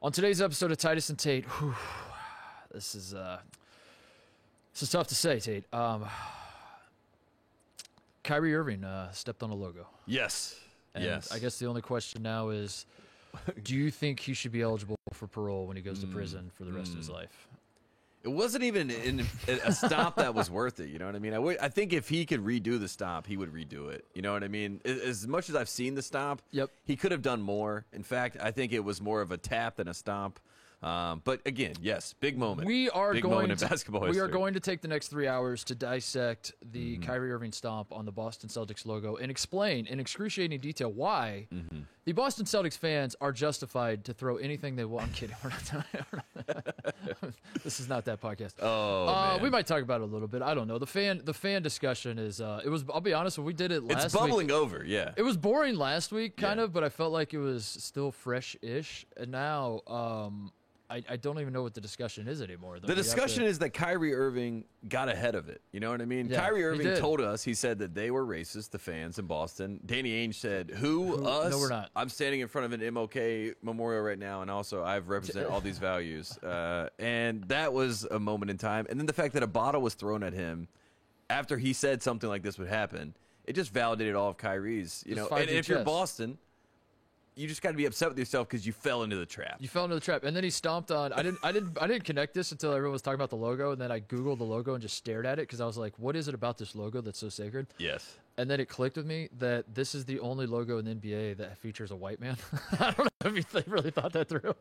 On today's episode of Titus and Tate, this is tough to say, Tate. Kyrie Irving stepped on a logo. Yes. And yes. I guess the only question now is, do you think he should be eligible for parole when he goes to prison for the rest of his life? It wasn't even a stop that was worth it. You know what I mean? I think if he could redo the stop, he would redo it. You know what I mean? As much as I've seen the stop, Yep. he could have done more. In fact, I think it was more of a tap than a stomp. But again, yes, big moment. We are big going moment in basketball history. We are going to take the next 3 hours to dissect the Kyrie Irving stomp on the Boston Celtics logo and explain in excruciating detail why the Boston Celtics fans are justified to throw anything they want. I'm kidding. We're not this is not that podcast. Oh, man. We might talk about it a little bit. I don't know. The fan discussion is it was. I'll be honest. When we did it last It's bubbling week, over. Yeah. it was boring last week, kind Yeah. of, but I felt like it was still fresh-ish, and now. I don't even know what the discussion is anymore. The discussion is that Kyrie Irving got ahead of it. You know what I mean? Yeah, Kyrie he Irving did. told us, he said that they were racist, the fans in Boston. Danny Ainge said, who? Us? No, we're not. I'm standing in front of an MLK memorial right now, and also I've represented all these values. And that was a moment in time. And then the fact that a bottle was thrown at him after he said something like this would happen, it just validated all of Kyrie's. You know, fired and your if you're chest. Boston, you just got to be upset with yourself because you fell into the trap. You fell into the trap, and then he stomped on. I didn't connect this until everyone was talking about the logo, and then I googled the logo and just stared at it because I was like, "What is it about this logo that's so sacred?" Yes. And then it clicked with me that this is the only logo in the NBA that features a white man. I don't know if you really thought that through.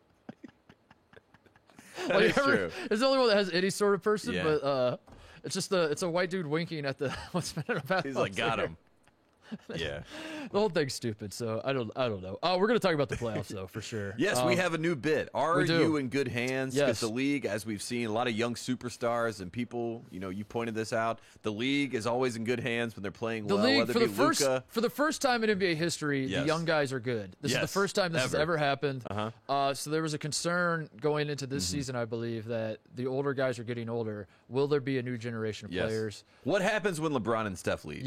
That is true. It's the only one that has any sort of person, Yeah. but it's just it's a white dude winking at the what's been about. He's like, got him. Yeah. The whole thing's stupid, so I don't know. We're gonna talk about the playoffs though, for sure. Yes, we have a new bit. Are we do. you in good hands? Because Yes. the league, as we've seen, a lot of young superstars and people, you pointed this out. The league is always in good hands when they're playing The well, league whether for it the be first Luka. for the first time in NBA history, the Yes. young guys are good. This is the Yes, first time this has ever. ever happened. Uh-huh. So there was a concern going into this season, I believe, that the older guys are getting older. Will there be a new generation of Yes. players? What happens when LeBron and Steph leave?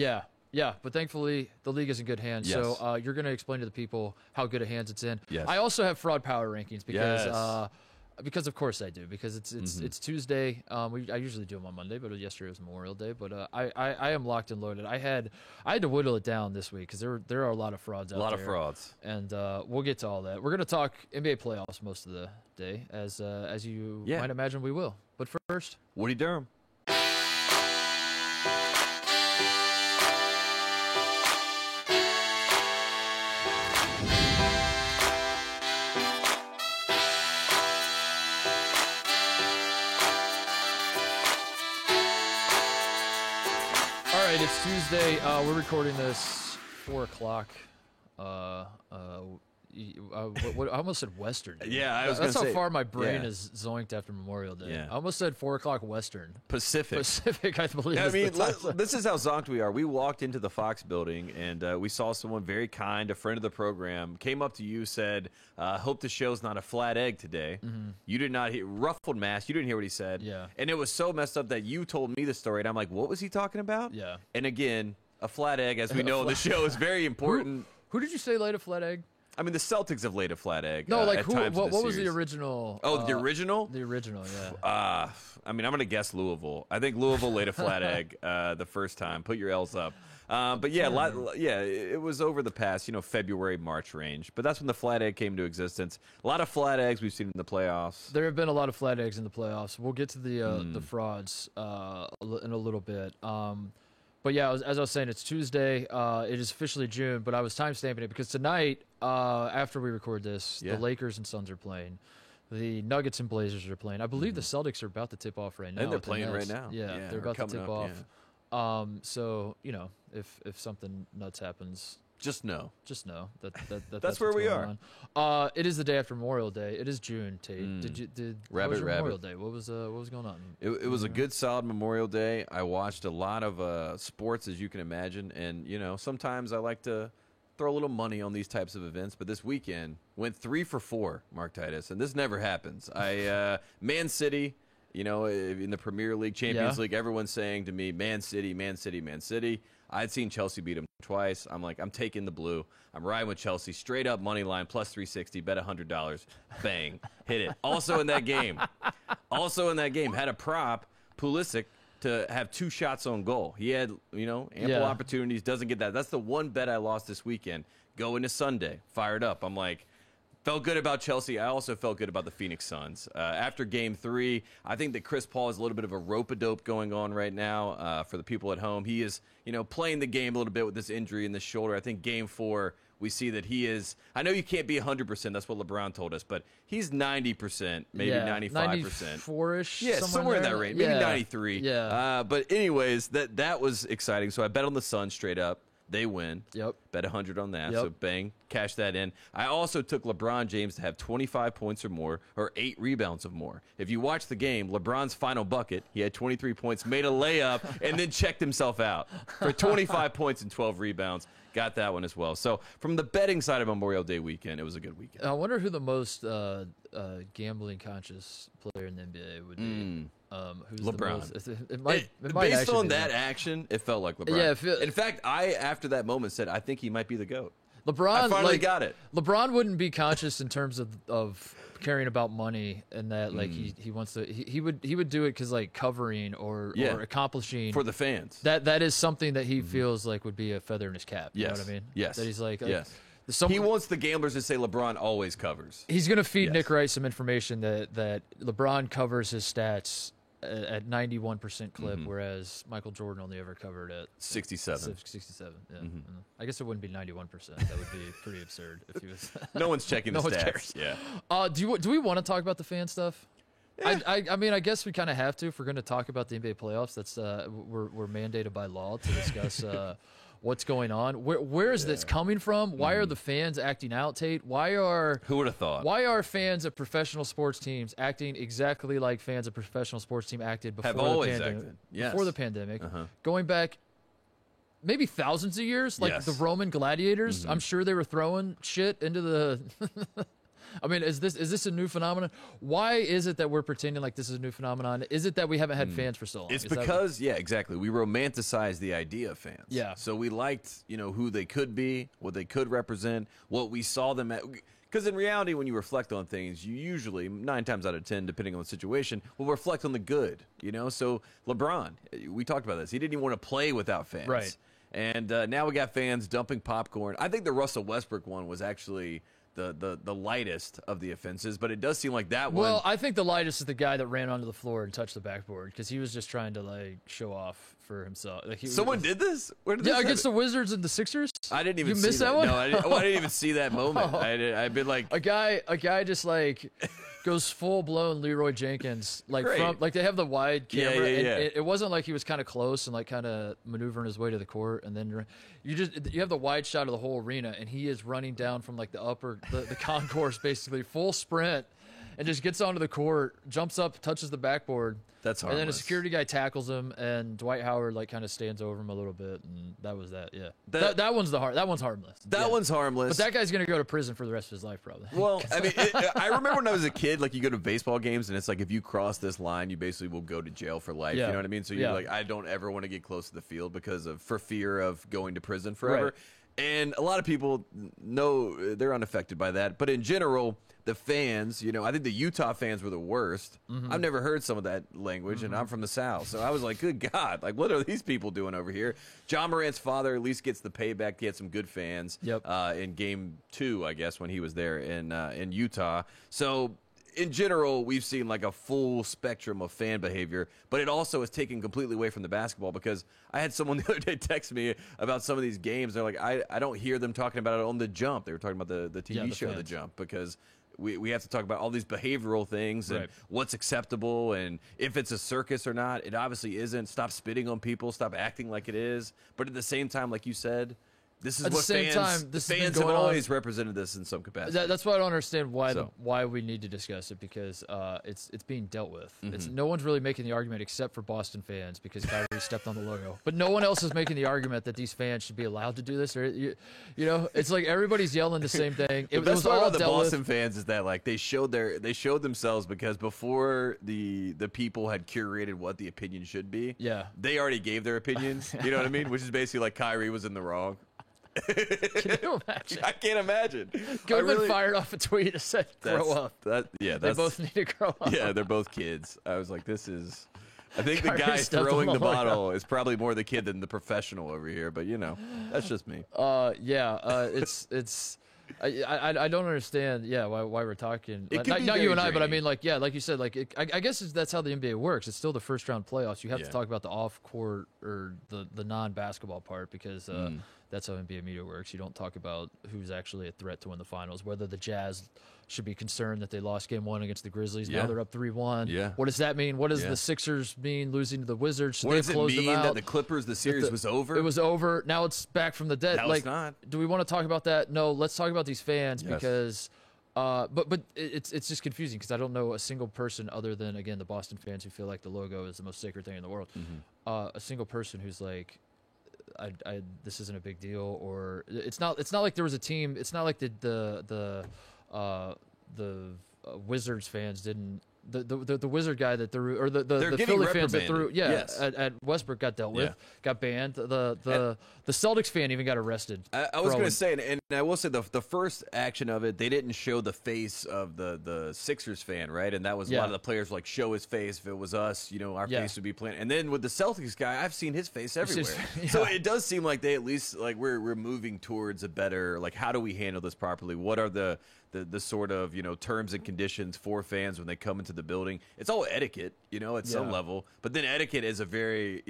Yeah, but thankfully the league is in good hands. Yes. So you're going to explain to the people how good a hands it's in. Yes. I also have fraud power rankings because Yes. because of course I do, because it's Tuesday. I usually do them on Monday, but yesterday was Memorial Day. But I am locked and loaded. I had to whittle it down this week because there are a lot of frauds out there. A lot of frauds. And we'll get to all that. We're going to talk NBA playoffs most of the day, as you Yeah. might imagine we will. But first, Woody Durham. all right, it's Tuesday. We're recording this 4 o'clock. I almost said Western. dude. Yeah, I was That's gonna how say- far my brain yeah. is zoinked after Memorial Day. Yeah. I almost said 4 o'clock Western. Pacific. Pacific, I believe. I is mean, the time zone. this is how zonked we are. We walked into the Fox building, and we saw someone very kind, a friend of the program, came up to you, said, hope the show's not a flat egg today. You did not hear, ruffled mask, you didn't hear what he said. Yeah. And it was so messed up that you told me the story, and I'm like, what was he talking about? Yeah. And again, a flat egg, as we know, the show is very important. Who did you say laid a flat egg? I mean, the Celtics have laid a flat egg. No, like at who? times in What was the series. original? Oh, the original? The original, yeah. I mean, I'm going to guess Louisville. I think Louisville laid a flat egg the first time. Put your L's up. But yeah, it was over the past, February, March range. But that's when the flat egg came to existence. A lot of flat eggs we've seen in the playoffs. There have been a lot of flat eggs in the playoffs. We'll get to the frauds in a little bit. But yeah, as I was saying, it's Tuesday. It is officially June, but I was timestamping it because tonight, after we record this, Yeah. the Lakers and Suns are playing. The Nuggets and Blazers are playing. I believe the Celtics are about to tip off right now. And they're with the playing right Nets. now. Yeah, Yeah, they're or about to coming tip up, off. So if something nuts happens, Just know. just know that's That's where what's we going on. It is the day after Memorial Day. It is June, Tate. How Rabbit, was your rabbit. Memorial Day? What was going on? It was a good, solid Memorial Day. I watched a lot of sports, as you can imagine. And, sometimes I like to throw a little money on these types of events. But this weekend went 3 for 4, Mark Titus. And this never happens. Man City, in the Premier League, Champions Yeah. League, everyone's saying to me, Man City, Man City, Man City. I'd seen Chelsea beat them twice. I'm like, I'm taking the blue. I'm riding with Chelsea. Straight up money line, plus 360, bet $100. Bang. Hit it. Also in that game, had a prop, Pulisic, to have 2 shots on goal. He had, ample opportunities, doesn't get that. That's the one bet I lost this weekend. Go into Sunday, fired up. I'm like, felt good about Chelsea. I also felt good about the Phoenix Suns. After Game 3, I think that Chris Paul has a little bit of a rope-a-dope going on right now for the people at home. He is, playing the game a little bit with this injury in the shoulder. I think Game 4, we see that he is – I know you can't be 100%. That's what LeBron told us. But he's 90%, maybe 95%. 94-ish. Yeah, somewhere in that range. Maybe 93. Yeah. But anyways, that was exciting. So I bet on the Suns straight up. They win. Yep. Bet 100 on that. Yep. So bang, cash that in. I also took LeBron James to have 25 points or more, or 8 rebounds or more. If you watch the game, LeBron's final bucket, he had 23 points, made a layup, and then checked himself out for 25 points and 12 rebounds. Got that one as well. So from the betting side of Memorial Day weekend, it was a good weekend. I wonder who the most gambling conscious player in the NBA would be. Who's LeBron. It might based on be that action, it felt like LeBron. Yeah, in fact, I after that moment said, I think he might be the GOAT. LeBron, I finally got it. LeBron wouldn't be conscious in terms of caring about money and that he wants to he would do it because like covering or accomplishing for the fans. That is something that he feels like would be a feather in his cap. Yes. You know what I mean? Yes. That he's like yes. He wants the gamblers to say LeBron always covers. He's going to feed Nick Wright some information that LeBron covers his stats at 91% clip, whereas Michael Jordan only ever covered at 67. 67. Yeah. I guess it wouldn't be 91%. That would be pretty absurd if he was. No one's checking the stats. Cares. Yeah. Do we want to talk about the fan stuff? I mean, I guess we kind of have to if we're going to talk about the NBA playoffs. That's we're mandated by law to discuss what's going on. Where is this coming from? Why are the fans acting out, Tate? Who would have thought? Why are fans of professional sports teams acting exactly like fans of professional sports team acted before the pandemic? Yes. Before the pandemic, going back maybe thousands of years, like the Roman gladiators. I'm sure they were throwing shit into the. I mean, is this a new phenomenon? Why is it that we're pretending like this is a new phenomenon? Is it that we haven't had fans for so long? It's because, exactly. We romanticize the idea of fans. Yeah. So we liked, who they could be, what they could represent, what we saw them at. Because in reality, when you reflect on things, you usually, 9 times out of 10, depending on the situation, will reflect on the good, So LeBron, we talked about this. He didn't even want to play without fans. Right. And now we got fans dumping popcorn. I think the Russell Westbrook one was actually the lightest of the offenses, but it does seem like that one. Well, I think the lightest is the guy that ran onto the floor and touched the backboard because he was just trying to like show off for himself. Like, someone did this? Where did this against the Wizards and the Sixers. I didn't even. You missed that one? No, I didn't even see that moment. I've been like a guy just like goes full blown Leroy Jenkins, like Great. from like they have the wide camera. Yeah. And it wasn't like he was kind of close and like kind of maneuvering his way to the court, and then you have the wide shot of the whole arena, and he is running down from like the concourse basically full sprint, and just gets onto the court, jumps up, touches the backboard. That's harmless. And then a security guy tackles him, and Dwight Howard like kind of stands over him a little bit, and that was that. Yeah, that one's that one's harmless. That one's harmless. But that guy's gonna go to prison for the rest of his life, probably. Well, I mean, I remember when I was a kid, like you go to baseball games, and it's like if you cross this line, you basically will go to jail for life. Yeah. You know what I mean? So you're like, I don't ever want to get close to the field for fear of going to prison forever. Right. And a lot of people know they're unaffected by that. But in general, the fans, I think the Utah fans were the worst. I've never heard some of that language, and I'm from the South. So I was like, good God, like what are these people doing over here? John Morant's father at least gets the payback. He had some good fans in Game 2, I guess, when he was there in Utah. So in general, we've seen like a full spectrum of fan behavior, but it also is taken completely away from the basketball because I had someone the other day text me about some of these games. They're like, I don't hear them talking about it on The Jump. They were talking about the TV show, fans. The Jump, because we have to talk about all these behavioral things and what's acceptable and if it's a circus or not. It obviously isn't. Stop spitting on people. Stop acting like it is. But at the same time, like you said, This is At the what same fans, time, this has been fans have going on- always represented this in some capacity. That's why I don't understand why So. why we need to discuss it, because it's being dealt with. Mm-hmm. It's no one's really making the argument except for Boston fans because Kyrie stepped on the logo, but no one else is making the argument that these fans should be allowed to do this. Or you know, it's like everybody's yelling the same thing. The It best was part all about the dealt with. Boston fans is that like they showed themselves, because before the people had curated what the opinion should be, Yeah. they already gave their opinions. You know what I mean? Which is basically like Kyrie was in the wrong. Can you imagine? I can't imagine. Goodman fired off a tweet that said, "Grow up." Yeah, They both need to grow up. yeah, they're both kids. I was like, this is. I think the Kyrie guy stepped throwing on the the logo. bottle is probably more the kid than the professional over here. But you know, that's just me. It's. I don't understand. Yeah, why we're talking. It could Not be you very and I, but I draining. mean, like, yeah, like you said, like I guess that's how the NBA works. It's still the first round playoffs. You have Yeah. to talk about the off court or the non basketball part, because that's how NBA media works. You don't talk about who's actually a threat to win the finals. Whether the Jazz should be concerned that they lost game 1 against the Grizzlies. Yeah. Now they're up 3-1. Yeah. What does that mean? What does Yeah. the Sixers mean losing to the Wizards? Should What they does have it closed mean them out? that the Clippers, the series was over? It was over. Now it's back from the dead. No, like, it's not. do we want to talk about that? No. Let's talk about these fans, Yes. because, but it's just confusing, because I don't know a single person other than, again, the Boston fans who feel like the logo is the most sacred thing in the world. Mm-hmm. A single person who's like, this isn't a big deal, or it's not like there was a team. It's not like the Wizards fans didn't. The Wizard guy that threw, or the getting Philly fans that threw, reprimanded. Yes. at Westbrook got dealt with, Yeah. got banned. The Celtics fan even got arrested. I was for going all- to say, and I will say the first action of it, they didn't show the face of the Sixers fan, right? And that was a Yeah. lot of the players like, show his face. If it was us, our Yeah. face would be planted. And then with the Celtics guy, I've seen his face It's everywhere. just- So yeah. it does seem like they at least like we're moving towards a better, like, how do we handle this properly? What are the sort of terms and conditions for fans when they come into the building? It's all etiquette, at some Yeah. level. But then etiquette is a very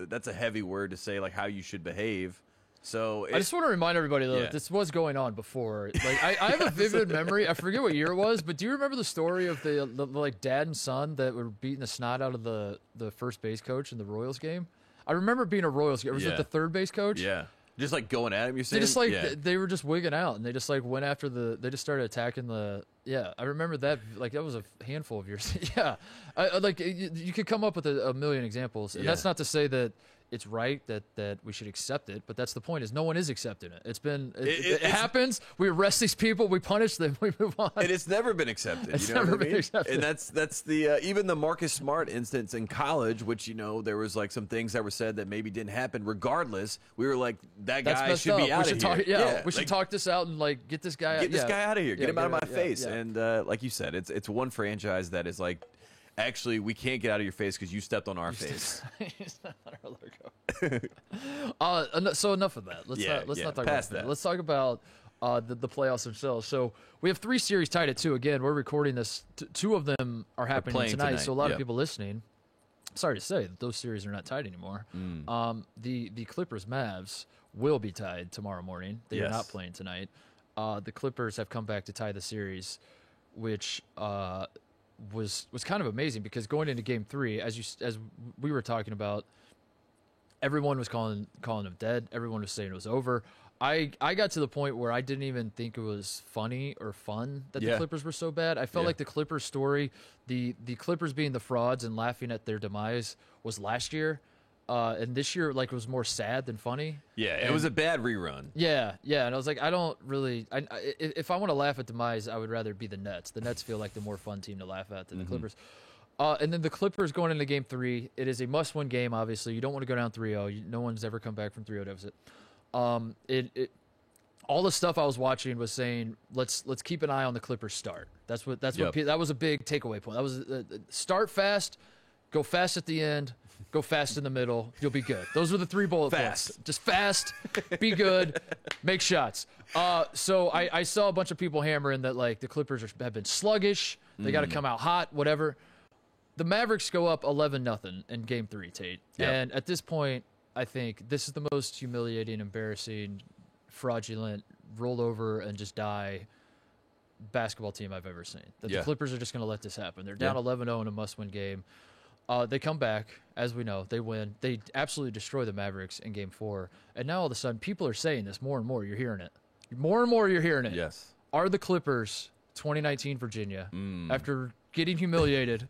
that's a heavy word to say, like how you should behave. So I just want to remind everybody though, Yeah. that this was going on before. Like I have a vivid memory. I forget what year it was, but do you remember the story of the like dad and son that were beating the snot out of the first base coach in the Royals game? I remember being a Royals game. Was Yeah. it the third base coach? yeah, just like going at him. You're saying They just like yeah. they were just wigging out, and they just like went after they just started attacking the. Yeah, I remember that. Like that was a handful of years. Yeah, I like you could come up with a million examples, and Yeah. that's not to say that it's right that we should accept it, but that's the point. Is no one is accepting it. It's been it it's- happens. We arrest these people. We punish them. We move on. And it's never been accepted. It's you know never what I been mean? accepted. And that's the even the Marcus Smart instance in college, which there was like some things that were said that maybe didn't happen. Regardless, we were like, that That's guy messed should up. be out we of should here. talk. Yeah, we should like, talk this out and like get this guy. Get this yeah. guy out of here. Get Yeah, him out of my yeah, face. yeah. And like you said, it's one franchise that is like, actually, we can't get out of your face because you stepped on our face. It's not on our logo. So enough of that. Let's Yeah, not talk past about that. Let's talk about the playoffs themselves. So we have 3 series tied at 2. Again, we're recording this. 2 of them are happening playing tonight. tonight, So a lot yeah. of people listening. Sorry to say that those series are not tied anymore. The Clippers Mavs will be tied tomorrow morning. They are Yes. not playing tonight. The Clippers have come back to tie the series, which was kind of amazing, because going into Game 3, as we were talking about, everyone was calling them dead. Everyone was saying it was over. I got to the point where I didn't even think it was funny or fun that the Yeah. Clippers were so bad. I felt Yeah. like the Clippers story, the Clippers being the frauds and laughing at their demise, was last year. And this year, like, it was more sad than funny. Yeah, it was a bad rerun. Yeah, and I was like, I don't really. If I want to laugh at demise, I would rather be the Nets. The Nets feel like the more fun team to laugh at than the Clippers. And then the Clippers going into Game 3. It is a must-win game. Obviously, you don't want to go down 3-0. No one's ever come back from 3-0 deficit. All the stuff I was watching was saying, let's keep an eye on the Clippers start. That was a big takeaway point. That was start fast, go fast at the end, go fast in the middle. You'll be good. Those were the 3 bullet Fast. points. Just fast, be good, make shots. So I saw a bunch of people hammering that like the Clippers have been sluggish. They got to come out hot, whatever. The Mavericks go up 11-0 in Game 3, Tate. Yep. And at this point, I think this is the most humiliating, embarrassing, fraudulent, roll over and just die basketball team I've ever seen. That Yeah. the Clippers are just going to let this happen. They're down Yeah. 11-0 in a must-win game. They come back, as we know. They win. They absolutely destroy the Mavericks in Game 4. And now all of a sudden, people are saying this more and more. You're hearing it. More and more you're hearing it. Yes. Are the Clippers 2019 Virginia after getting humiliated,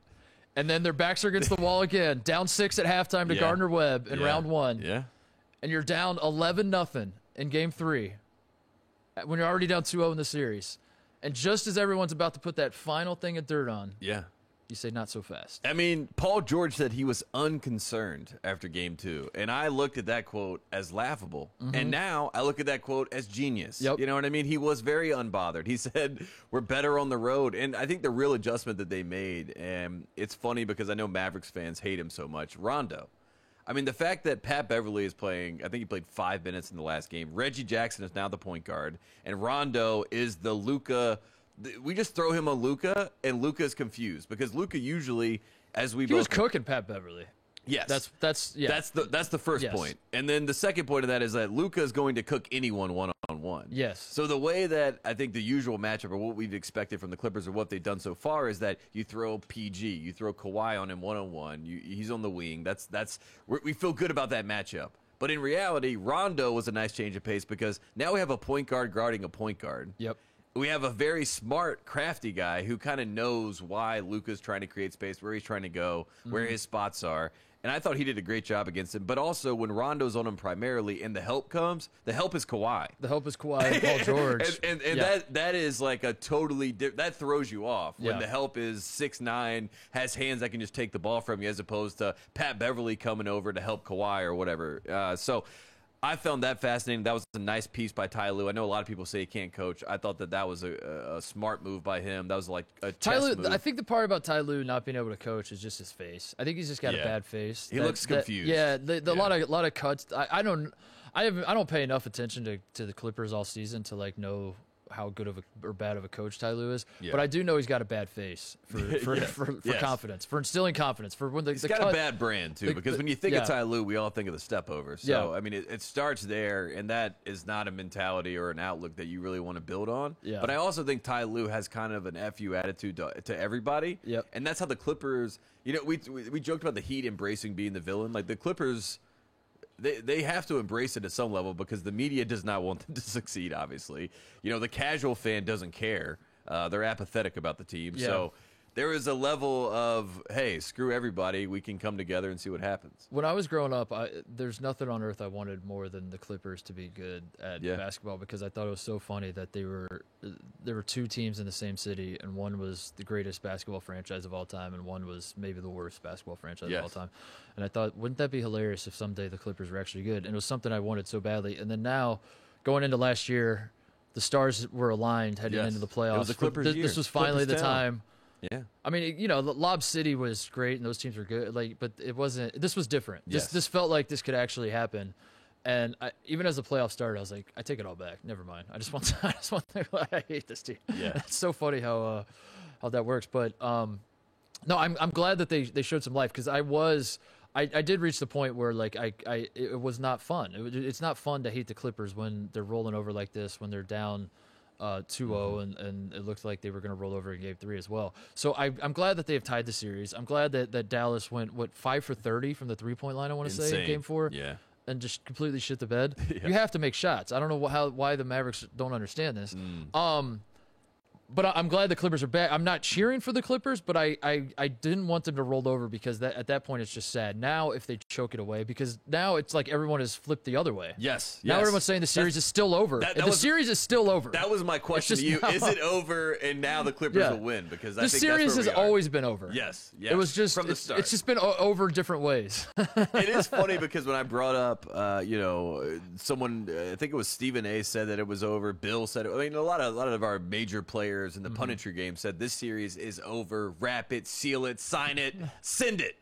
and then their backs are against the wall again, down 6 at halftime to Gardner Webb in round 1. Yeah. And you're down 11-0 in Game 3 when you're already down 2-0 in the series. And just as everyone's about to put that final thing of dirt on, Yeah. you say not so fast. I mean, Paul George said he was unconcerned after Game 2, and I looked at that quote as laughable. And now I look at that quote as genius. Yep. You know what I mean? He was very unbothered. He said, we're better on the road. And I think the real adjustment that they made, and it's funny because I know Mavericks fans hate him so much, Rondo. I mean, the fact that Pat Beverly is playing, I think he played 5 minutes in the last game. Reggie Jackson is now the point guard, and Rondo is the Luka. We just throw him a Luka, and Luka is confused because Luka usually, as we He both was cooking Pat Beverly. yes, That's the first Yes. point. And then the second point of that is that Luka is going to cook anyone one-on-one. Yes. So the way that I think the usual matchup or what we've expected from the Clippers or what they've done so far is that you throw PG, you throw Kawhi on him one-on-one, he's on the wing. We feel good about that matchup. But in reality, Rondo was a nice change of pace because now we have a point guard guarding a point guard. Yep. We have a very smart, crafty guy who kind of knows why Luka's trying to create space, where he's trying to go, where his spots are. And I thought he did a great job against him. But also, when Rondo's on him primarily and the help comes, the help is Kawhi. The help is Kawhi and Paul George. and Yeah. that is like a totally that throws you off when Yeah. the help is 6'9", has hands that can just take the ball from you, as opposed to Pat Beverly coming over to help Kawhi or whatever. So I found that fascinating. That was a nice piece by Ty Lue. I know a lot of people say he can't coach. I thought that was a smart move by him. That was like a chess move. I think the part about Ty Lue not being able to coach is just his face. I think he's just got a bad face. He looks confused. A lot of cuts. I don't pay enough attention to the Clippers all season to like know how good of or bad of a coach Ty Lue is. Yeah. But I do know he's got a bad face for Yes. confidence, for instilling confidence, for when He's got a bad brand, too, because when you think of Ty Lue, we all think of the step over. So, I mean, it starts there, and that is not a mentality or an outlook that you really want to build on. Yeah. But I also think Ty Lue has kind of an FU attitude to everybody. Yep. And that's how the Clippers, we joked about the Heat embracing being the villain. Like, the Clippers, they have to embrace it at some level because the media does not want them to succeed, obviously. The casual fan doesn't care. They're apathetic about the team. Yeah. So there is a level of, hey, screw everybody. We can come together and see what happens. When I was growing up, there's nothing on earth I wanted more than the Clippers to be good at basketball because I thought it was so funny that there were two teams in the same city, and one was the greatest basketball franchise of all time, and one was maybe the worst basketball franchise of all time. And I thought, wouldn't that be hilarious if someday the Clippers were actually good? And it was something I wanted so badly. And then now, going into last year, the stars were aligned heading into the playoffs. It was the Clippers' year. This was finally Clippers the town. time. Yeah. I mean, Lob City was great and those teams were good, but it wasn't. This was different. Yes. This felt like this could actually happen. And even as the playoffs started, I was like, I take it all back. Never mind. I just want. I hate this team. Yeah. It's so funny how that works. But no, I'm glad that they showed some life because I did reach the point where like it was not fun. It's not fun to hate the Clippers when they're rolling over like this, when they're down 2-0 and it looked like they were going to roll over in Game 3 as well. So I'm glad that they've tied the series. I'm glad that Dallas went 5 for 30 from the 3-point line. I want to say in Game 4, and just completely shit the bed. You have to make shots. I don't know why the Mavericks don't understand this. But I'm glad the Clippers are back. I'm not cheering for the Clippers, but I didn't want them to roll over because at that point it's just sad. Now if they choke it away, because now it's like everyone has flipped the other way. Yes. Now everyone's saying the series is still over. The series is still over. That was my question to you. Is it over and now the Clippers will win? Because the series has always been over. Yes. It was just from the start. It's just been over different ways. It is funny because when I brought up, someone, I think it was Stephen A. said that it was over. Bill said it. I mean, a lot of our major players in the punditry game said this series is over. Wrap it, seal it, sign it, send it.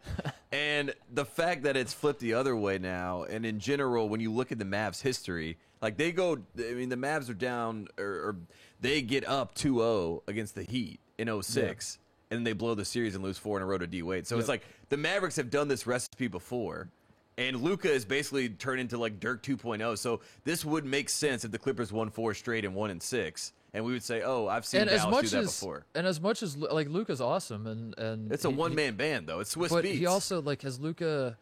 And the fact that it's flipped the other way now, and in general, when you look at the Mavs' history, like the Mavs are down or they get up 2-0 against the Heat in 06, and they blow the series and lose 4 in a row to D Wade. So it's like the Mavericks have done this recipe before. And Luka is basically turned into like Dirk 2.0. So this would make sense if the Clippers won 4 straight and 1 in 6. and we would say, "Oh, I've seen And Dallas do that before." And as much as like Luka's awesome, and It's a one-man band though. It's Swiss but Beats. he also like has Luka.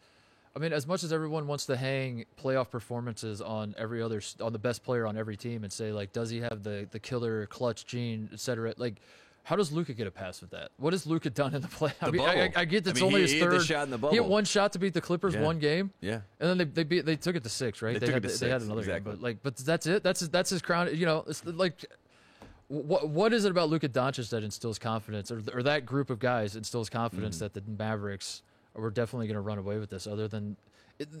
I mean, as much as everyone wants to hang playoff performances on on the best player on every team and say like, does he have the killer clutch gene, et cetera? Like, how does Luka get a pass with that? What has Luka done in the play? I get that's only his third. He hit the shot in the bubble. He hit one shot to beat the Clippers one game. Yeah, and then they took it to 6, right? They had another exactly. game, but that's it. That's his crown. You know, it's like. What is it about Luka Doncic that instills confidence, or that group of guys instills confidence that the Mavericks were definitely going to run away with this? Other than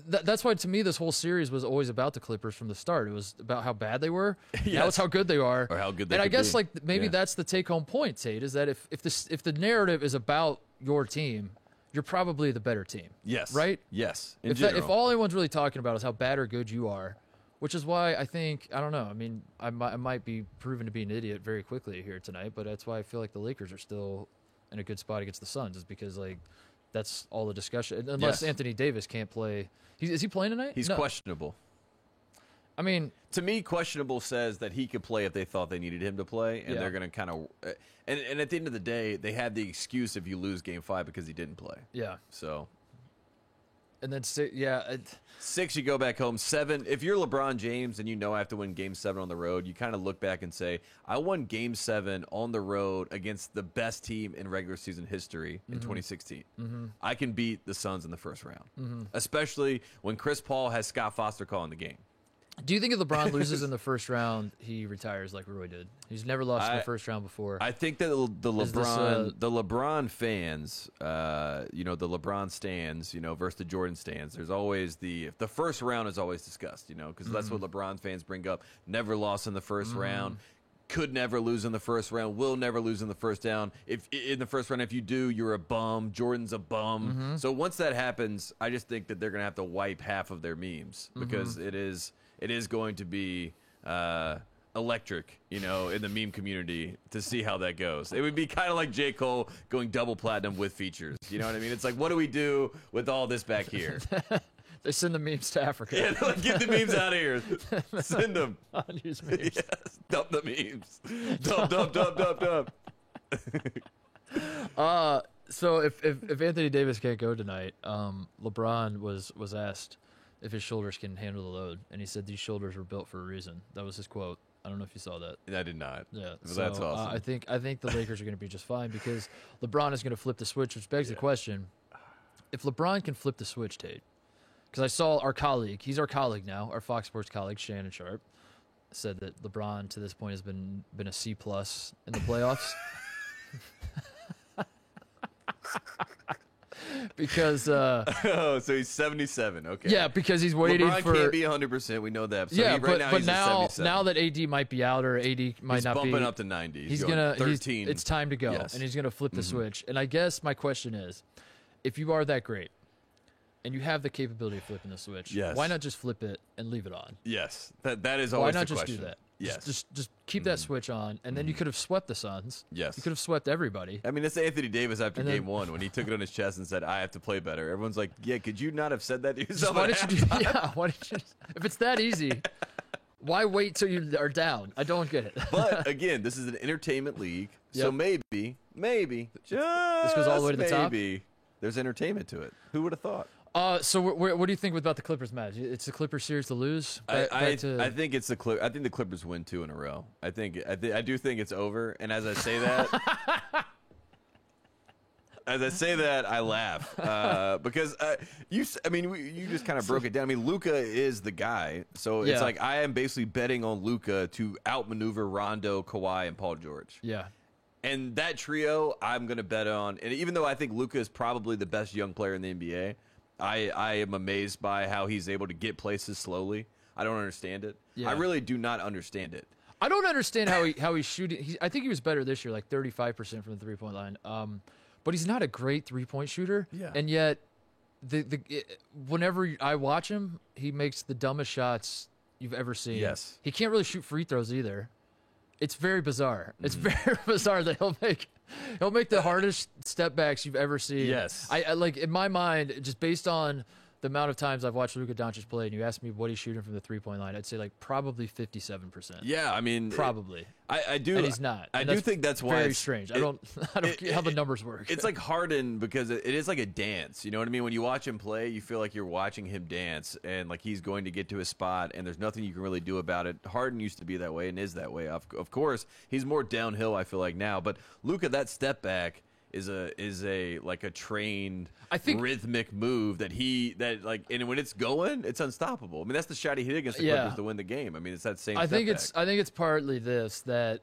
that's why to me this whole series was always about the Clippers from the start. It was about how bad they were. Yes. Now it's how good they are, or how good they. And could I guess be. like maybe that's the take home point, Tate, is that if the narrative is about your team, you're probably the better team. Yes. Right. Yes. If all anyone's really talking about is how bad or good you are. Which is why I think, I don't know, I mean, I might be proven to be an idiot very quickly here tonight, but that's why I feel like the Lakers are still in a good spot against the Suns, is because, like, that's all the discussion. Unless Anthony Davis can't play. Is he playing tonight? He's questionable. I mean, to me, questionable says that he could play if they thought they needed him to play, and they're going to kind of. And at the end of the day, they had the excuse if you lose Game 5 because he didn't play. Yeah. So. And then 6, you go back home. 7, if you're LeBron James and you know I have to win Game 7 on the road, you kind of look back and say, I won Game 7 on the road against the best team in regular season history in 2016. I can beat the Suns in the first round, especially when Chris Paul has Scott Foster calling the game. Do you think if LeBron loses in the first round, he retires like Roy did? He's never lost in the first round before. I think that the LeBron fans, the LeBron stands, versus the Jordan stands. There's always the first round is always discussed, because that's what LeBron fans bring up. Never lost in the first round. Could never lose in the first round. Will never lose in the first round. If you do, you're a bum. Jordan's a bum. So once that happens, I just think that they're gonna have to wipe half of their memes because it is going to be electric, in the meme community to see how that goes. It would be kind of like J. Cole going double platinum with features. You know what I mean? It's like, what do we do with all this back here? They send the memes to Africa. Yeah, like, get the memes out of here. Send them. Unused memes. Yes, dump the memes. Dump. So if Anthony Davis can't go tonight, LeBron was asked if his shoulders can handle the load, and he said these shoulders were built for a reason. That was his quote. I don't know if you saw that. I did not. Yeah, so, that's awesome. I think the Lakers are going to be just fine because LeBron is going to flip the switch, which begs the question: if LeBron can flip the switch, Tate, because I saw our colleague, he's our colleague now, our Fox Sports colleague, Shannon Sharp, said that LeBron to this point has been a C+ in the playoffs. Because so he's 77. Okay. Yeah, because he's waiting LeBron for. can't be 100%. We know that. So yeah, but he's now that AD might be out or AD might he's not be, bumping up to 90. He's gonna 13. It's time to go, and he's gonna flip the switch. And I guess my question is, if you are that great, and you have the capability of flipping the switch, why not just flip it and leave it on? Yes, that is always the question. Why not just do that? Yes. Just keep that switch on, and then you could have swept the Suns. Yes. You could have swept everybody. I mean, it's Anthony Davis after Game 1 when he took it on his chest and said, I have to play better. Everyone's like, yeah, could you not have said that to yourself? Why did you why did you? If it's that easy, why wait till you are down? I don't get it. But, again, this is an entertainment league, so maybe, just this goes all the way to the top? There's entertainment to it. Who would have thought? So what do you think about the Clippers match? It's the Clippers series to lose. I think it's the I think the Clippers win 2 in a row. I do think it's over. And as I say that, I laugh because you just kind of broke it down. I mean, Luka is the guy, so it's like I am basically betting on Luka to outmaneuver Rondo, Kawhi, and Paul George. Yeah. And that trio, I'm going to bet on. And even though I think Luka is probably the best young player in the NBA, I am amazed by how he's able to get places slowly. I don't understand it. Yeah. I really do not understand it. I don't understand how he's shooting. I think he was better this year, like 35% from the 3-point line. But he's not a great 3-point shooter. Yeah. And yet, whenever I watch him, he makes the dumbest shots you've ever seen. Yes. He can't really shoot free throws either. It's very bizarre. It's very bizarre that he'll make the hardest step backs you've ever seen. Yes. I like in my mind, just based on the amount of times I've watched Luka Doncic play, and you ask me what he's shooting from the 3-point line, I'd say like probably 57%. Yeah, I mean, Probably. I do. And he's not. I And do think that's why very it's strange. I don't get how the numbers work. It's like Harden because it is like a dance. You know what I mean? When you watch him play, you feel like you're watching him dance, and like he's going to get to his spot, and there's nothing you can really do about it. Harden used to be that way and is that way. Of course, he's more downhill. I feel like now, but Luka, that step back is a like a trained, I think, rhythmic move and when it's going, it's unstoppable. I mean, that's the shot he hit against the Clippers to win the game. I mean, it's that same. I think it's partly this that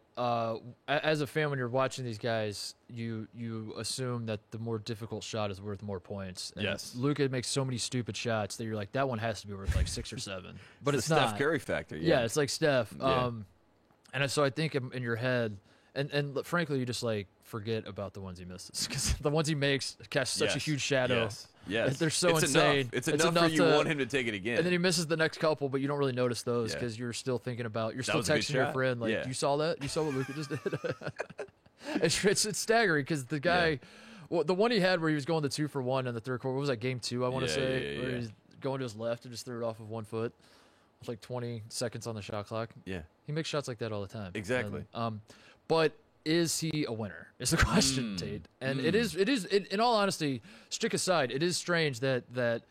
as a fan, when you're watching these guys, you assume that the more difficult shot is worth more points. And yes, Luka makes so many stupid shots that you're like, that one has to be worth like 6 or 7. But it's the not. Steph Curry factor. Yeah, it's like Steph. Yeah. And so I think in your head, and frankly, you just like forget about the ones he misses because the ones he makes cast such a huge shadow. Yes, they're so it's insane. Enough. It's enough for you want him to take it again. And then he misses the next couple, but you don't really notice those because you're still thinking about. You're still texting your friend like, "You saw that? You saw what Luka just did." It's staggering because the guy, well, the one he had where he was going the 2 for 1 in the third quarter. What was that, game 2? I want to say where he's going to his left and just threw it off of 1 foot. With like 20 seconds on the shot clock. Yeah, he makes shots like that all the time. Exactly. And, but is he a winner? Is the question, Tate. And it is. In all honesty, Strick aside, it is strange that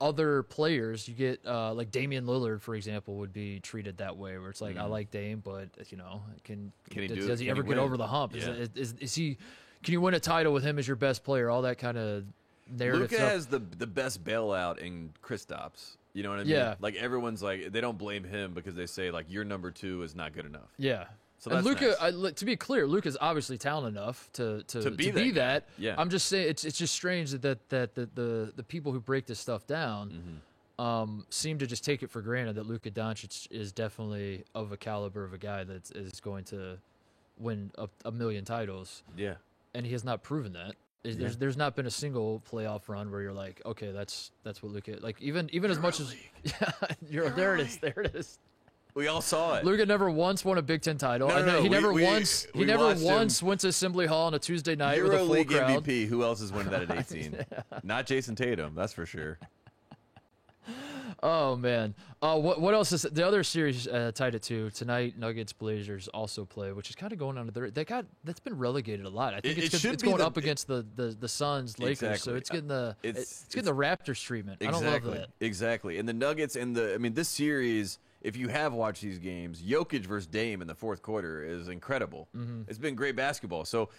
other players you get like Damian Lillard, for example, would be treated that way, where it's like I like Dame, but does he ever get over the hump? Yeah. Is he? Can you win a title with him as your best player? All that kind of narrative. Luka has the best bailout in Kristaps. You know what I mean? Yeah. Like everyone's like, they don't blame him because they say like your number 2 is not good enough. Yeah. So and that's Luka, nice. To be clear, Luka's obviously talented enough to be that. Yeah. I'm just saying it's just strange that the people who break this stuff down seem to just take it for granted that Luka Doncic is definitely of a caliber of a guy that is going to win a million titles. Yeah. And he has not proven that. There's not been a single playoff run where you're like, okay, that's what Luka, like even as much as there it is. We all saw it. Luka never once won a Big Ten title. He never once went to Assembly Hall on a Tuesday night with a full League crowd. MVP. Who else is winning that at 18? Not Jason Tatum, that's for sure. Oh man, what else is the other series tied at 2 tonight? Nuggets Blazers also play, which is kind of going on. That's been relegated a lot. I think it's going up against the Suns, Lakers, exactly. so it's getting the Raptors treatment. Exactly, I don't love that. Exactly, and the Nuggets this series. If you have watched these games, Jokic versus Dame in the fourth quarter is incredible. It's been great basketball. So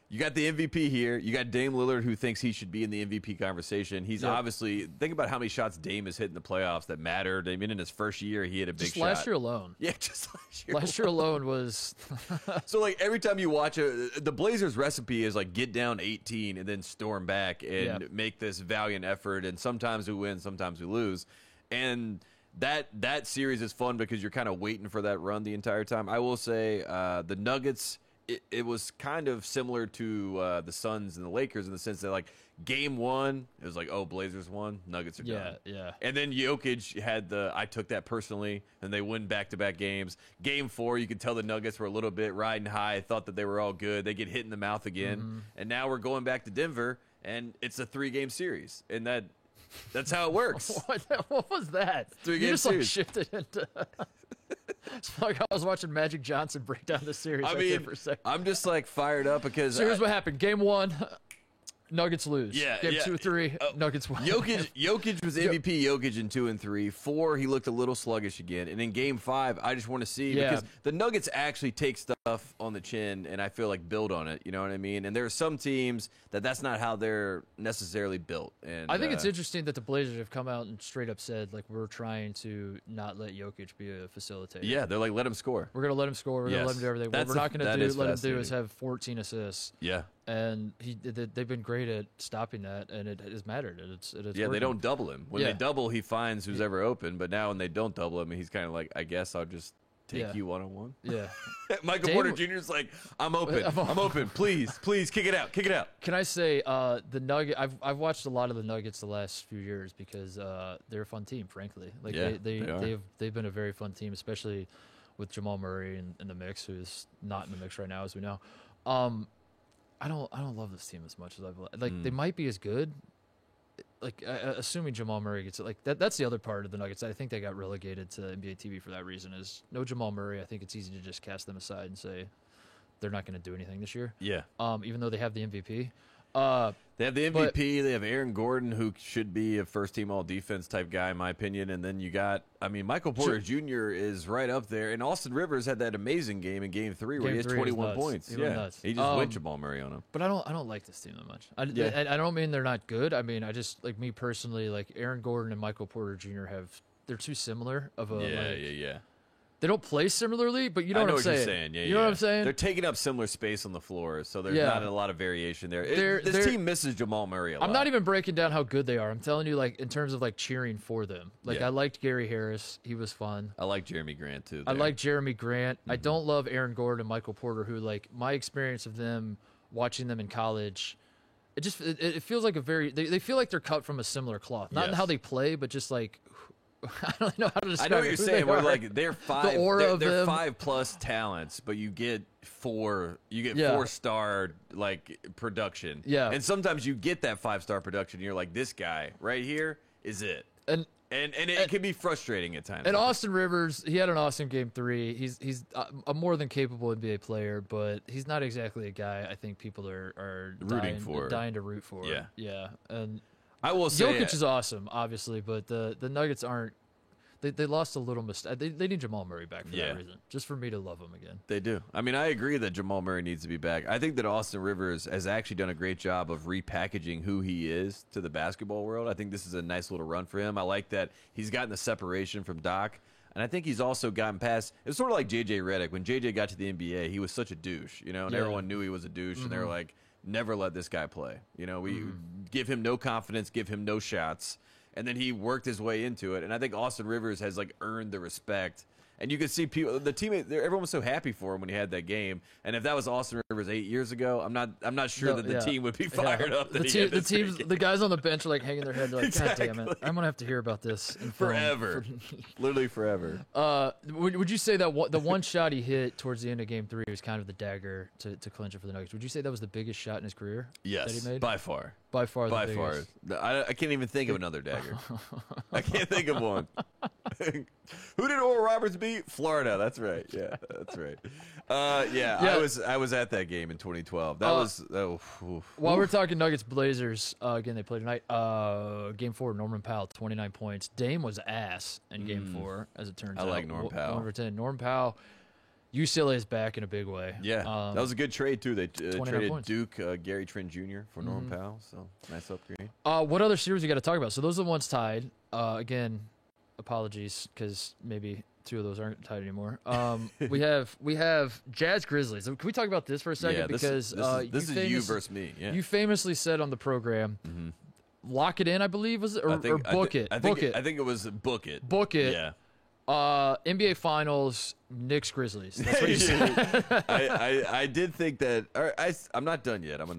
you got the MVP here. You got Dame Lillard, who thinks he should be in the MVP conversation. He's obviously – think about how many shots Dame has hit in the playoffs that mattered. I mean, in his first year, he hit a big shot. Just last year alone. Yeah, just last year. Last year alone was – So, like, every time you watch the Blazers' recipe is, like, get down 18 and then storm back and make this valiant effort. And sometimes we win, sometimes we lose. And that series is fun because you're kind of waiting for that run the entire time. I will say the Nuggets – it was kind of similar to the Suns and the Lakers in the sense that, like, game 1, it was like, oh, Blazers won, Nuggets are done. Yeah. And then Jokic had I took that personally, and they win back-to-back games. Game 4, you could tell the Nuggets were a little bit riding high, thought that they were all good. They get hit in the mouth again. And now we're going back to Denver, and it's a 3-game series. And that's how it works. What was that? 3-game series. Like shifted into... It's like I was watching Magic Johnson break down the series. For a second. I'm just like fired up because. So here's what happened: Game 1, Nuggets lose. Yeah, Game 2, 3, Nuggets win. Jokic was MVP. Jokic in 2 and 3. 4, he looked a little sluggish again. And in Game 5, I just want to see because the Nuggets actually take stuff on the chin, and I feel like build on it. You know what I mean? And there are some teams that's not how they're necessarily built. And I think it's interesting that the Blazers have come out and straight up said, like, we're trying to not let Jokic be a facilitator. Yeah, they're like, let him score. We're going to let him score. We're going to let him do everything. What we're not going to let him do is have 14 assists. Yeah. And they've been great at stopping that, and it has mattered. It's they don't double him. When they double, he finds who's ever open. But now when they don't double him, he's kind of like, I guess I'll just take you one-on-one. Yeah. Michael Porter Jr. is like, I'm open. I'm open. Please, kick it out. Kick it out. Can I say the Nugget? I've watched a lot of the Nuggets the last few years because they're a fun team, frankly. Like they've been a very fun team, especially with Jamal Murray in the mix, who's not in the mix right now, as we know. I don't love this team as much as I've like. They might be as good like assuming Jamal Murray gets it, like that's the other part of the Nuggets. I think they got relegated to NBA TV for that reason. Is no Jamal Murray. I think it's easy to just cast them aside and say they're not going to do anything this year. Yeah. Even though they have the MVP. They have the MVP. They have Aaron Gordon, who should be a first-team all-defense type guy, in my opinion. And then you got, Michael Porter Jr. is right up there. And Austin Rivers had that amazing game in Game 3 where he had 21 points. He just went Jamal Murray on him. But I don't like this team that much. I don't mean they're not good. I mean, I just, like, me personally, like, Aaron Gordon and Michael Porter Jr. they're too similar of a, yeah. They don't play similarly, but you know what I'm saying. You're saying. Yeah, you know what I'm saying? They're taking up similar space on the floor, so there's not a lot of variation there. This team misses Jamal Murray a lot. I'm not even breaking down how good they are. I'm telling you, like, in terms of, like, cheering for them. Like, I liked Gary Harris. He was fun. I like Jeremy Grant, too. I like Jeremy Grant. I don't love Aaron Gordon and Michael Porter, who, like, my experience of them, watching them in college, it feels like they feel like they're cut from a similar cloth. Not in how they play, but just, like, I don't know how to describe it. I know what you're saying. We're like they're five. The aura they're 5+ talents, but you get 4. You get 4-star like production. Yeah. And sometimes you get that 5-star production. And you're like, this guy right here is it. And it can be frustrating at times. And Austin Rivers, he had an awesome Game 3. He's a more than capable NBA player, but he's not exactly a guy I think people are dying to root for. Yeah. And I will say Jokic is awesome, obviously, but the Nuggets aren't. They lost a little mistake. They need Jamal Murray back for that reason, just for me to love him again. They do. I mean, I agree that Jamal Murray needs to be back. I think that Austin Rivers has actually done a great job of repackaging who he is to the basketball world. I think this is a nice little run for him. I like that he's gotten the separation from Doc. And I think he's also gotten past. It's sort of like J.J. Redick. When J.J. got to the NBA, he was such a douche, and everyone knew he was a douche, and they were like, never let this guy play. We give him no confidence, give him no shots, and then he worked his way into it. And I think Austin Rivers has like earned the respect. And you could see people, the teammate, everyone was so happy for him when he had that game. And if that was Austin Rivers 8 years ago, I'm not sure that the team would be fired up. The guys on the bench are like hanging their head, like, exactly. God damn it, I'm gonna have to hear about this in forever, literally forever. Would you say that the one shot he hit towards the end of Game 3 was kind of the dagger to clinch it for the Nuggets? Would you say that was the biggest shot in his career? Yes, that he made? by far. By far. I can't even think of another dagger. I can't think of one. Who did Oral Roberts beat? Florida. That's right. Yeah, that's right. I was at that game in 2012. That was. While we're talking Nuggets Blazers, again they play tonight. Game 4, Norman Powell, 29 points. Dame was ass in Game 4, as it turns out. I like Norman Powell. 1/10. Norman Powell. UCLA is back in a big way. Yeah, that was a good trade too. They traded points. Duke, Gary Trent Jr. for Norman Powell. So nice upgrade. What other series we got to talk about? So those are the ones tied. Again, apologies because maybe 2 of those aren't tied anymore. We have Jazz Grizzlies. Can we talk about this for a second? Because this is you versus me. Yeah. You famously said on the program, lock it in. I believe was it or book it. I think it was book it. Book it. Yeah. NBA Finals, Knicks Grizzlies. That's what you said. I did think that. I'm not done yet. I'm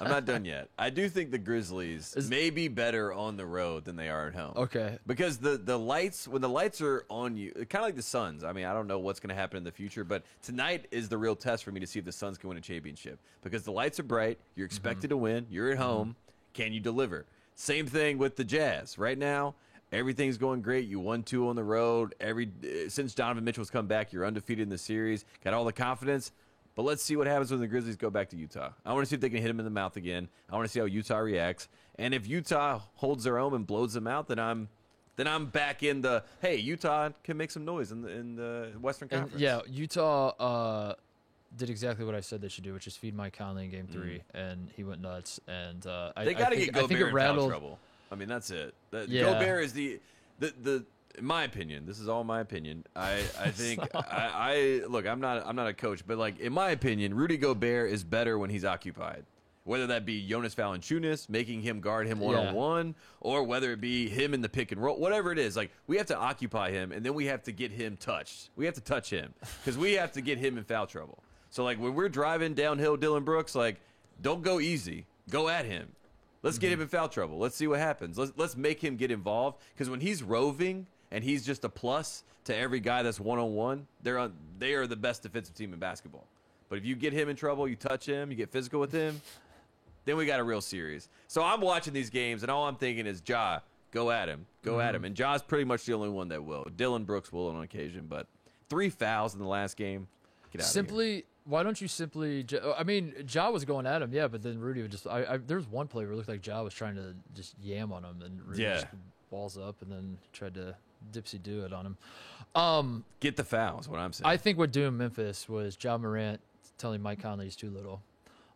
not done yet. I do think the Grizzlies may be better on the road than they are at home. Okay. Because the lights, when the lights are on you, kind of like the Suns. I mean, I don't know what's going to happen in the future, but tonight is the real test for me to see if the Suns can win a championship. Because the lights are bright, you're expected to win, you're at home, can you deliver? Same thing with the Jazz. Right now, everything's going great. You won 2 on the road. Since Donovan Mitchell's come back, you're undefeated in the series. Got all the confidence. But let's see what happens when the Grizzlies go back to Utah. I want to see if they can hit him in the mouth again. I want to see how Utah reacts. And if Utah holds their own and blows them out, then I'm back in the, hey, Utah can make some noise in the Western Conference. And, yeah, Utah did exactly what I said they should do, which is feed Mike Conley in Game 3, and he went nuts. And they got to get Gobert in foul trouble. I mean, that's it. Gobert is the in my opinion, this is all my opinion. I think look, I'm not a coach, but like in my opinion, Rudy Gobert is better when he's occupied. Whether that be Jonas Valanciunas making him guard him one-on-one, or whether it be him in the pick and roll, whatever it is, like we have to occupy him, and then we have to get him touched. We have to touch him because we have to get him in foul trouble. So like when we're driving downhill, Dylan Brooks, like don't go easy, go at him. Let's get him in foul trouble. Let's see what happens. Let's make him get involved because when he's roving and he's just a plus to every guy that's one-on-one, they are the best defensive team in basketball. But if you get him in trouble, you touch him, you get physical with him, then we got a real series. So I'm watching these games, and all I'm thinking is, Ja, go at him. Go at him. And Ja's pretty much the only one that will. Dylan Brooks will on occasion, but 3 fouls in the last game. Get out of here. Why don't you simply? I mean, Ja was going at him, yeah, but then Rudy would just. There was one play where it looked like Ja was trying to just yam on him, and Rudy just balls up, and then tried to dipsy do it on him. Get the fouls. What I'm saying. I think what doomed Memphis was Ja Morant telling Mike Conley he's too little.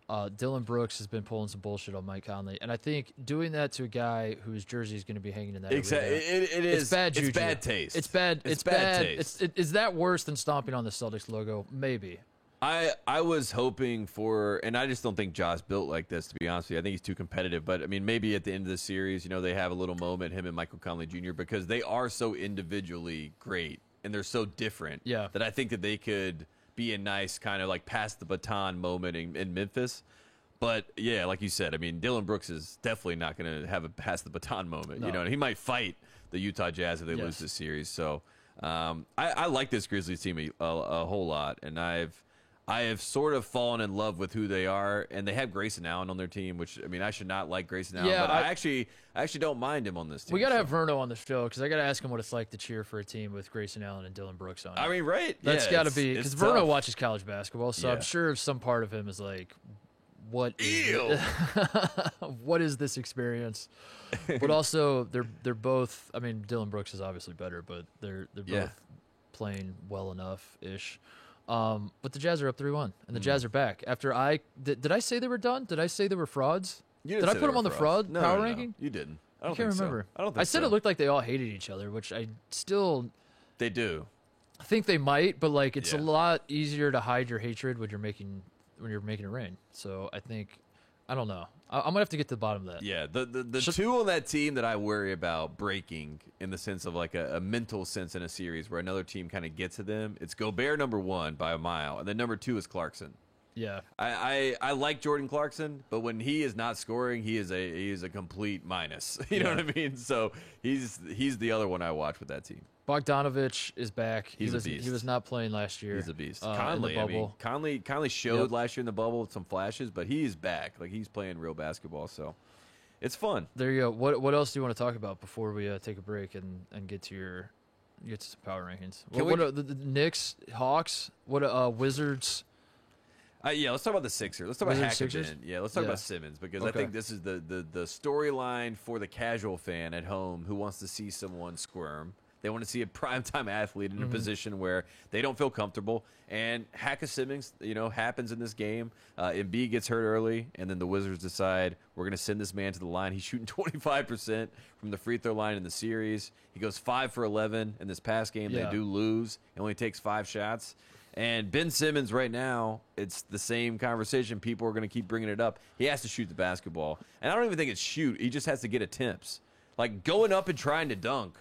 Dylan Brooks has been pulling some bullshit on Mike Conley, and I think doing that to a guy whose jersey is going to be hanging in that exactly, arena, it's bad juju. It's bad taste. It's bad. It's bad taste. Is that worse than stomping on the Celtics logo? Maybe. I was hoping for, and I just don't think Ja's built like this, to be honest with you. I think he's too competitive. But, I mean, maybe at the end of the series, they have a little moment, him and Michael Conley Jr., because they are so individually great, and they're so different that I think that they could be a nice kind of like pass the baton moment in Memphis. But, yeah, like you said, I mean, Dylan Brooks is definitely not going to have a pass the baton moment. No. And he might fight the Utah Jazz if they lose this series. So I like this Grizzlies team a whole lot, and I have sort of fallen in love with who they are, and they have Grayson Allen on their team, which, I mean, I should not like Grayson Allen, but I actually don't mind him on this team. We got to have Verno on the show, because I got to ask him what it's like to cheer for a team with Grayson Allen and Dylan Brooks on it. I mean, right? That's got to be, because Verno watches college basketball, so I'm sure some part of him is like, what is this experience? But also, they're both, I mean, Dylan Brooks is obviously better, but they're both playing well enough-ish. But the Jazz are up 3-1, and the Jazz are back. After did I say they were done? Did I say they were frauds? Did I put them on the fraud power ranking? You didn't. I can't remember. So. I don't think I said so. It looked like they all hated each other, which I still. They do. I think they might, but like it's a lot easier to hide your hatred when you're making it rain. So I think. I don't know. I'm gonna have to get to the bottom of that. Yeah, the two on that team that I worry about breaking in the sense of like a mental sense in a series where another team kind of gets to them. It's Gobert number 1 by a mile, and then number 2 is Clarkson. Yeah, I like Jordan Clarkson, but when he is not scoring, he is a complete minus. You know what I mean? So he's the other one I watch with that team. Bogdanovich is back. He's a beast. He was not playing last year. He's a beast. Conley, I mean, Conley showed last year in the bubble with some flashes, but he's back. Like he's playing real basketball, so it's fun. There you go. What else do you want to talk about before we take a break and get to some power rankings? What are the Knicks, Hawks? What Wizards? Let's talk about the Sixers. Let's talk about Sixers? Hackett. Yeah, let's talk about Simmons because I think this is the storyline for the casual fan at home who wants to see someone squirm. They want to see a primetime athlete in a position where they don't feel comfortable. And Hackett Simmons, happens in this game. Embiid gets hurt early, and then the Wizards decide we're going to send this man to the line. He's shooting 25% from the free throw line in the series. He goes 5 for 11 in this past game. They do lose. He only takes 5 shots. And Ben Simmons right now, it's the same conversation. People are going to keep bringing it up. He has to shoot the basketball. And I don't even think it's shoot. He just has to get attempts. Like going up and trying to dunk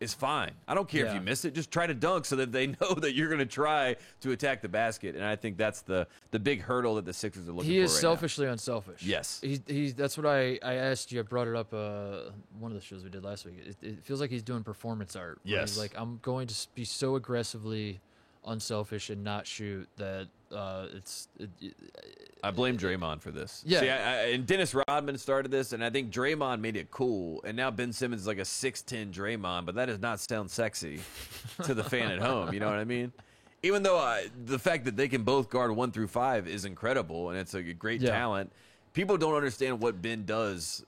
is fine. I don't care if you miss it. Just try to dunk so that they know that you're going to try to attack the basket. And I think that's the big hurdle that the Sixers are looking for. He is selfishly unselfish. Yes. He's that's what I asked you. I brought it up one of the shows we did last week. It feels like he's doing performance art. Yes. He's like, I'm going to be so aggressively unselfish and not shoot that I blame Draymond for this. Yeah. See, and Dennis Rodman started this, and I think Draymond made it cool. And now Ben Simmons is like a 6'10" Draymond, but that does not sound sexy to the fan at home. You know what I mean? Even though the fact that they can both guard 1 through 5 is incredible, and it's a great talent, people don't understand what Ben does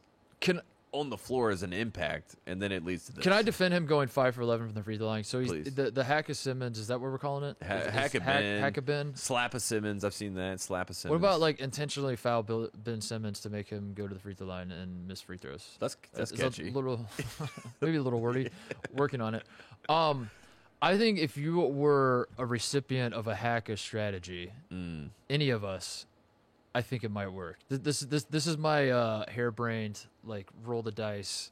on the floor as an impact, and then it leads to this. Can I defend him going 5 for 11 from the free throw line? So he's the Hackett Simmons. Is that what we're calling it? Hackett Ben. Slap a Simmons. I've seen that. Slap a Simmons. What about like intentionally foul Ben Simmons to make him go to the free throw line and miss free throws? That's catchy. Maybe a little wordy. Working on it. I think if you were a recipient of a Hackett strategy, any of us, I think it might work. This is my harebrained, like, roll the dice,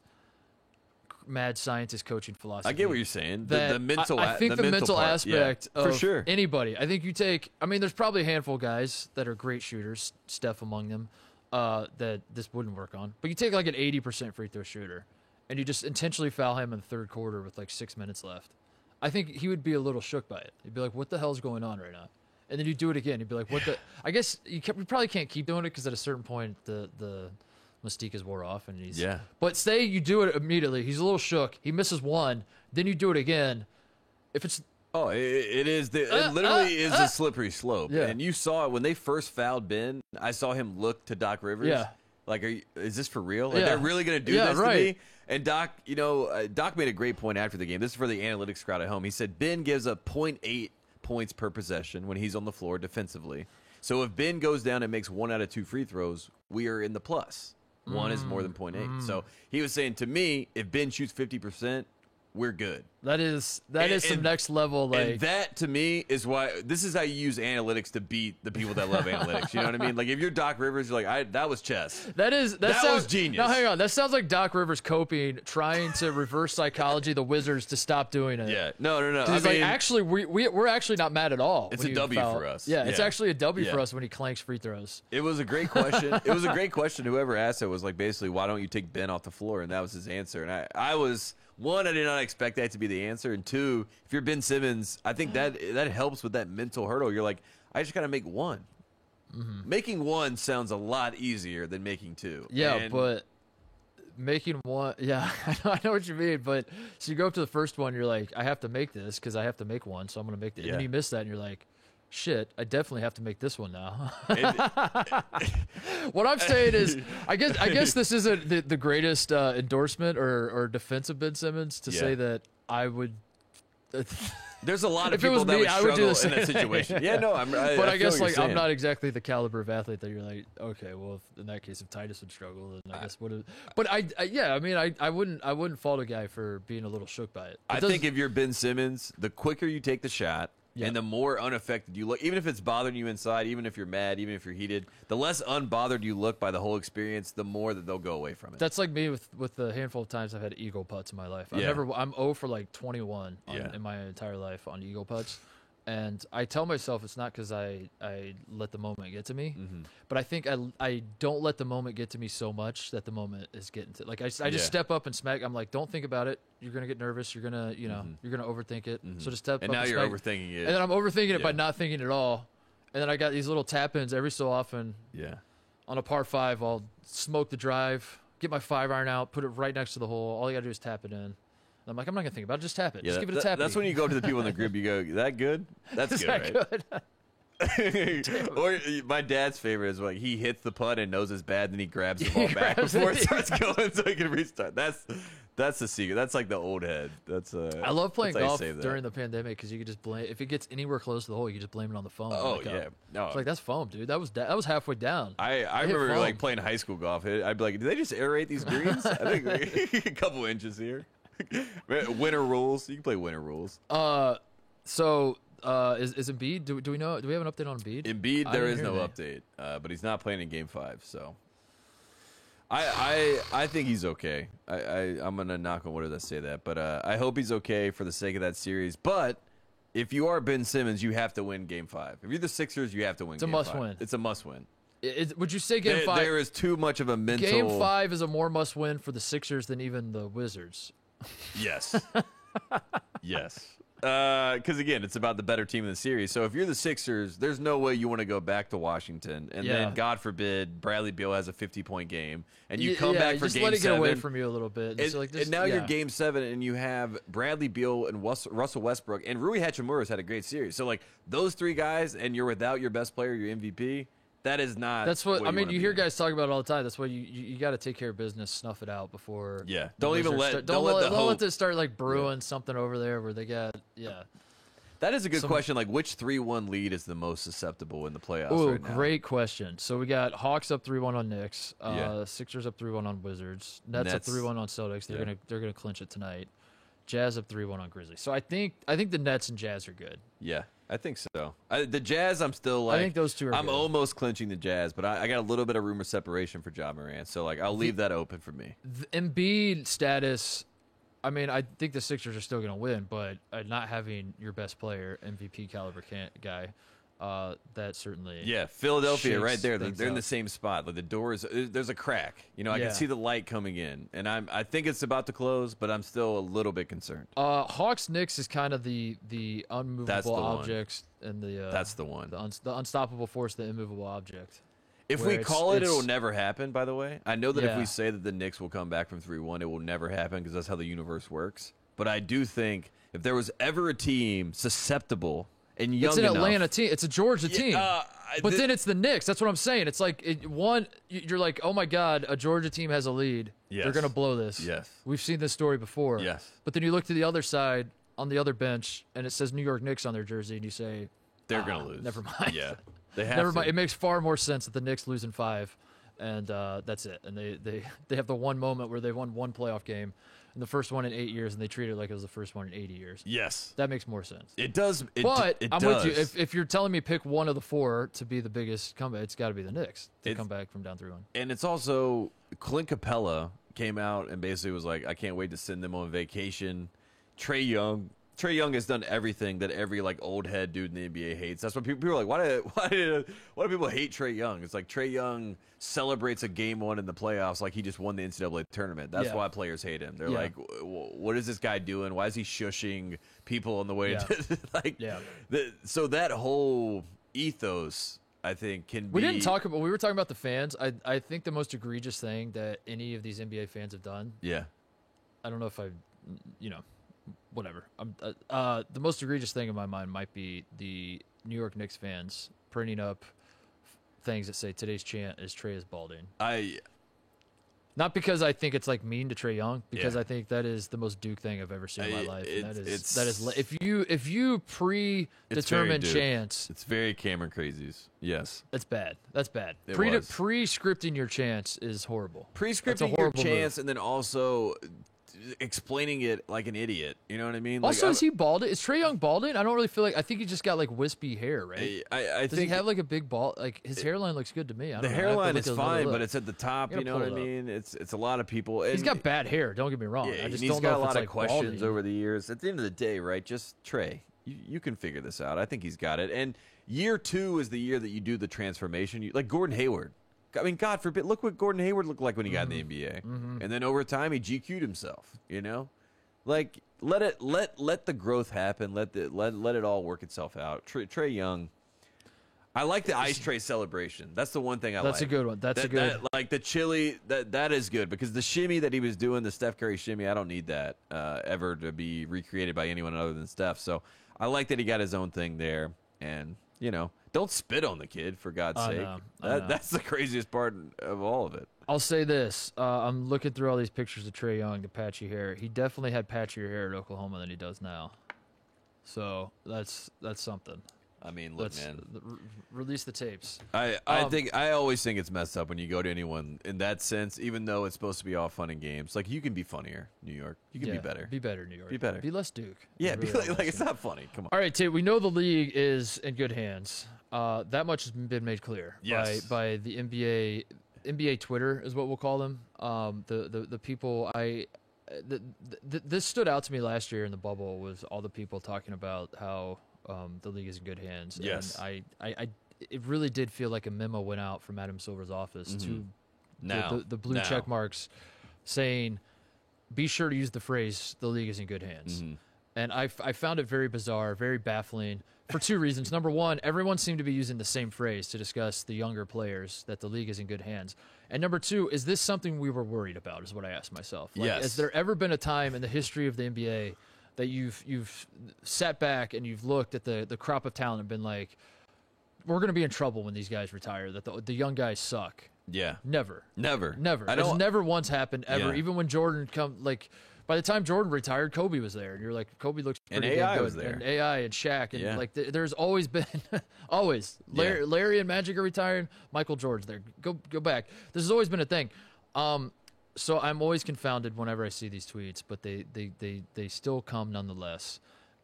mad scientist coaching philosophy. I get what you're saying. The mental I think the mental part, aspect of for sure. Anybody. I think you take – I mean, there's probably a handful of guys that are great shooters, Steph among them, that this wouldn't work on. But you take like an 80% free throw shooter, and you just intentionally foul him in the third quarter with like 6 minutes left. I think he would be a little shook by it. He'd be like, what the hell's going on right now? and then you do it again. You'd be like, what the? I guess you probably can't keep doing it because at a certain point the mystique is wore off and he's. Yeah. But say you do it immediately. He's a little shook. He misses one. Then you do it again. If it's Oh, it is. It literally is a slippery slope. Yeah. And you saw it when they first fouled Ben. I saw him look to Doc Rivers. Yeah. Like, is this for real? Like, Yeah. they're really going to do Yeah, this right. to me? And Doc, Doc made a great point after the game. This is for the analytics crowd at home. He said Ben gives up 0.8 points per possession when he's on the floor defensively. So if Ben goes down and makes 1 out of 2 free throws, we are in the plus. 1 is more than 0.8. So he was saying, to me, if Ben shoots 50%, we're good. that is some next level like. And that, to me, is why this is how you use analytics to beat the people that love analytics. You know what I mean? Like, if you're Doc Rivers, you're like, that was chess. That That sounds was genius. No, hang on. That sounds like Doc Rivers coping, trying to reverse psychology the Wizards to stop doing it. Yeah. No. 'Cause I he's mean, like, actually, we're actually not mad at all. It's when a you W foul. for us. Yeah, it's Yeah. actually a W for Yeah. us when he clanks free throws. it was a great question. It was a great question. Whoever asked it was like, basically, why don't you take Ben off the floor? And that was his answer. And I was, one, I did not expect that to be the answer. And two, if you're Ben Simmons, I think that helps with that mental hurdle. You're like, I just got to make one. Making one sounds a lot easier than making two. Yeah, And but making one, yeah, I know what you mean. But so you go up to the first one, you're like, I have to make this because I have to make one, so I'm going to make it. And then Yeah. you miss that, and you're like, shit, I definitely have to make this one now. What I'm saying is, I guess this isn't the greatest endorsement or defense of Ben Simmons to Yeah. say that I would. there's a lot of If it people was that me, would I would do struggle the in that same situation. Yeah, no, But I feel guess what you're like I'm saying. not exactly the caliber of athlete that you're like, okay, well, in that case, if Titus would struggle, then I guess would. But I wouldn't fault a guy for being a little shook by it. I think if you're Ben Simmons, the quicker you take the shot Yeah. and the more unaffected you look, even if it's bothering you inside, even if you're mad, even if you're heated, the less unbothered you look by the whole experience, the more that they'll go away from it. That's like me with the handful of times I've had eagle putts in my life. Yeah. I'm 0 for like 21 Yeah. in my entire life on eagle putts. And I tell myself it's not because I let the moment get to me, Mm-hmm. but I think I don't let the moment get to me so much that the moment is getting to like I just Yeah. step up and smack. I'm like, don't think about it. You're gonna get nervous. You're gonna you're gonna overthink it. So just step and up now and you're smack. overthinking it. And then I'm overthinking it by Yeah. not thinking at all. And then I got these little tap ins every so often yeah. on a par 5. I'll smoke the drive, get my 5-iron out, put it right next to the hole. All you gotta do is tap it in. I'm like, I'm not gonna think about it. Just tap it. Yeah, Just give it a tap. that's when you go to the people in the group. You go, "That good? That's Is good, that right?" good? Or my dad's favorite is like he hits the putt and knows it's bad, then he grabs the He ball back grabs before it. it starts going, so he can restart. That's the secret. That's like the old head. That's I love playing that's how you golf save that. during the pandemic because you could just blame if it gets anywhere close to the hole, you can just blame it on the foam. Oh Like, yeah, no. it's like that's foam, dude. That was halfway down. I hit remember foam. like playing high school golf. I'd be like, "Do they just aerate these greens?" I think like, a couple inches here. Winter rules. You can play winter rules. So is Embiid? Do we know? Do we have an update on Embiid? Embiid, I there didn't is hear no that. update, but he's not playing in Game 5. So I think he's okay. I'm gonna knock on wood as I say that, but I hope he's okay for the sake of that series. But if you are Ben Simmons, you have to win Game 5. If you're the Sixers, you have to win. It's a Game must 5. win. It's a must win. Would you say Game 5? There is too much of a mental. Game 5 is a more must win for the Sixers than even the Wizards. Yes. Yes. Because again, it's about the better team in the series. So if you're the Sixers, there's no way you want to go back to Washington, and Yeah. then God forbid Bradley Beal has a 50-point game, and you Yeah, come back for just Game let it 7. get away from you a little bit. And, so like and now you're yeah. Game 7, and you have Bradley Beal and Russell Westbrook, and Rui Hachimura's had a great series. So like those three guys, and you're without your best player, your MVP. That is not. That's what I mean. wanna You be hear in. guys talk about it all the time. That's why you got to take care of business, snuff it out before. Yeah. the Don't even Wizards let- start- don't let the don't let hope- this start like brewing something over there where they got That is a good Some- question. Like, which 3-1 lead is the most susceptible in the playoffs Oh, right now? great question. So we got Hawks up 3-1 on Knicks. Yeah. Sixers up 3-1 on Wizards. Nets up Nets. 3-1 on Celtics. They're Yeah. gonna clinch it tonight. Jazz up 3-1 on Grizzlies. So I think the Nets and Jazz are good. Yeah, I think so. The Jazz, I'm still like. I think those two are I'm good. almost clinching the Jazz, but I got a little bit of rumor separation for Ja Morant, so like I'll leave that open for me. The Embiid status. I mean, I think the Sixers are still going to win, but not having your best player, MVP caliber guy, that certainly. Yeah, Philadelphia shakes right there. things They're in up. the same spot. Like the doors, there's a crack. You know, I Yeah. can see the light coming in, and I think it's about to close, but I'm still a little bit concerned. Hawks Knicks is kind of the unmovable That's the one. object and the That's the one. the unstoppable force, the immovable object. If where we call it, it's- will never happen, by the way. I know that if Yeah. we say that the Knicks will come back from 3-1, it will never happen because that's how the universe works. But I do think if there was ever a team susceptible and young It's an enough, Atlanta team. It's a Georgia team. But thi- then it's the Knicks. That's what I'm saying. It's like you're like, oh my God, a Georgia team has a lead. Yes. They're gonna blow this. Yes. We've seen this story before. Yes. But then you look to the other side on the other bench, and it says New York Knicks on their jersey, and you say they're going to lose. Never mind. Yeah. They have Never to. mind. It makes far more sense that the Knicks lose in 5, and that's it. And they have the one moment where they won one playoff game, and the first one in 8 years, and they treat it like it was the first one in 80 years. Yes. That makes more sense. It does. But it I'm does. with you. If you're telling me pick one of the 4 to be the biggest comeback, it's got to be the Knicks to come back from down 3-1. And it's also Clint Capella came out and basically was like, I can't wait to send them on vacation. Trae Young has done everything that every like old head dude in the NBA hates. That's what people are like. Why do people hate Trae Young? It's like Trae Young celebrates a game 1 in the playoffs like he just won the NCAA tournament. That's Yeah. why players hate him. They're Yeah. like, what is this guy doing? Why is he shushing people on the way? Yeah. To, like, Yeah. So that whole ethos, I think, can be. We didn't talk about. We were talking about the fans. I think the most egregious thing that any of these NBA fans have done. Yeah. I don't know if whatever. The most egregious thing in my mind might be the New York Knicks fans printing up things that say today's chant is Trae is balding. Not because I think it's like mean to Trae Young, because Yeah. I think that is the most Duke thing I've ever seen in my life. And it's- that is if you predetermine Duke. chants, It's very Cameron Crazies. Yes. that's bad. That's bad. It Pre was. scripting your chants is horrible. That's a Prescripting your horrible chance and then also explaining it like an idiot. You know what I mean? Like, Also, is he balding? Is Trae Young balding? I don't really feel like. I think he just got like wispy hair, right? I Does think he have like a big bald? Like his hairline looks good to me. I don't the know. I have to hairline look is at another fine, look. but it's at the top. Gotta You know what I pull it up. mean? It's a lot of people. He's and- got bad hair. Don't get me wrong. Yeah, I just and he's don't got know a if lot it's of like questions balding. over the years. At the end of the day, right? Just Trae, you can figure this out. I think he's got it. And year 2 is the year that you do the transformation. Like Gordon Hayward. I mean, God forbid. Look what Gordon Hayward looked like when he got in the NBA. And then over time, he GQ'd himself. You know, like let the growth happen. Let it all work itself out. Trae Young. I like the Ice Tray celebration. That's the one thing I like. That's a good one. That's a good. Like the chili, that is good because the shimmy that he was doing, the Steph Curry shimmy, I don't need that ever to be recreated by anyone other than Steph. So I like that he got his own thing there, and don't spit on the kid for God's sake. I know. That's the craziest part of all of it. I'll say this: I'm looking through all these pictures of Trae Young, the patchy hair. He definitely had patchier hair at Oklahoma than he does now. So that's something. I mean, look, Let's man. release the tapes. I always think it's messed up when you go to anyone in that sense, even though it's supposed to be all fun and games. Like you can be funnier, New York. You can be better. Be better, New York. Be better. Be less Duke. Yeah, Is be really all like I'm it's asking. not funny. Come on. All right, Tate, we know the league is in good hands. That much has been made clear Yes. by the NBA Twitter is what we'll call them. The people this stood out to me last year in the bubble was all the people talking about how the league is in good hands. Yes. And it really did feel like a memo went out from Adam Silver's office to the blue Now. check marks saying, be sure to use the phrase, the league is in good hands. And I found it very bizarre, very baffling for 2 reasons. Number one, everyone seemed to be using the same phrase to discuss the younger players, that the league is in good hands. And number two, is this something we were worried about, is what I asked myself. Like, Yes. Has there ever been a time in the history of the NBA that you've sat back and you've looked at the crop of talent and been like, we're going to be in trouble when these guys retire, that the young guys suck? Yeah. Never. Never. Never. I It's don't. never once happened ever. Yeah. Even when Jordan by the time Jordan retired, Kobe was there, and you're like, Kobe looks And pretty AI good. was there. And AI and Shaq, and Yeah. there's always been, always Yeah. Larry and Magic are retired. Michael George there. Go back. This has always been a thing. So I'm always confounded whenever I see these tweets, but they still come nonetheless.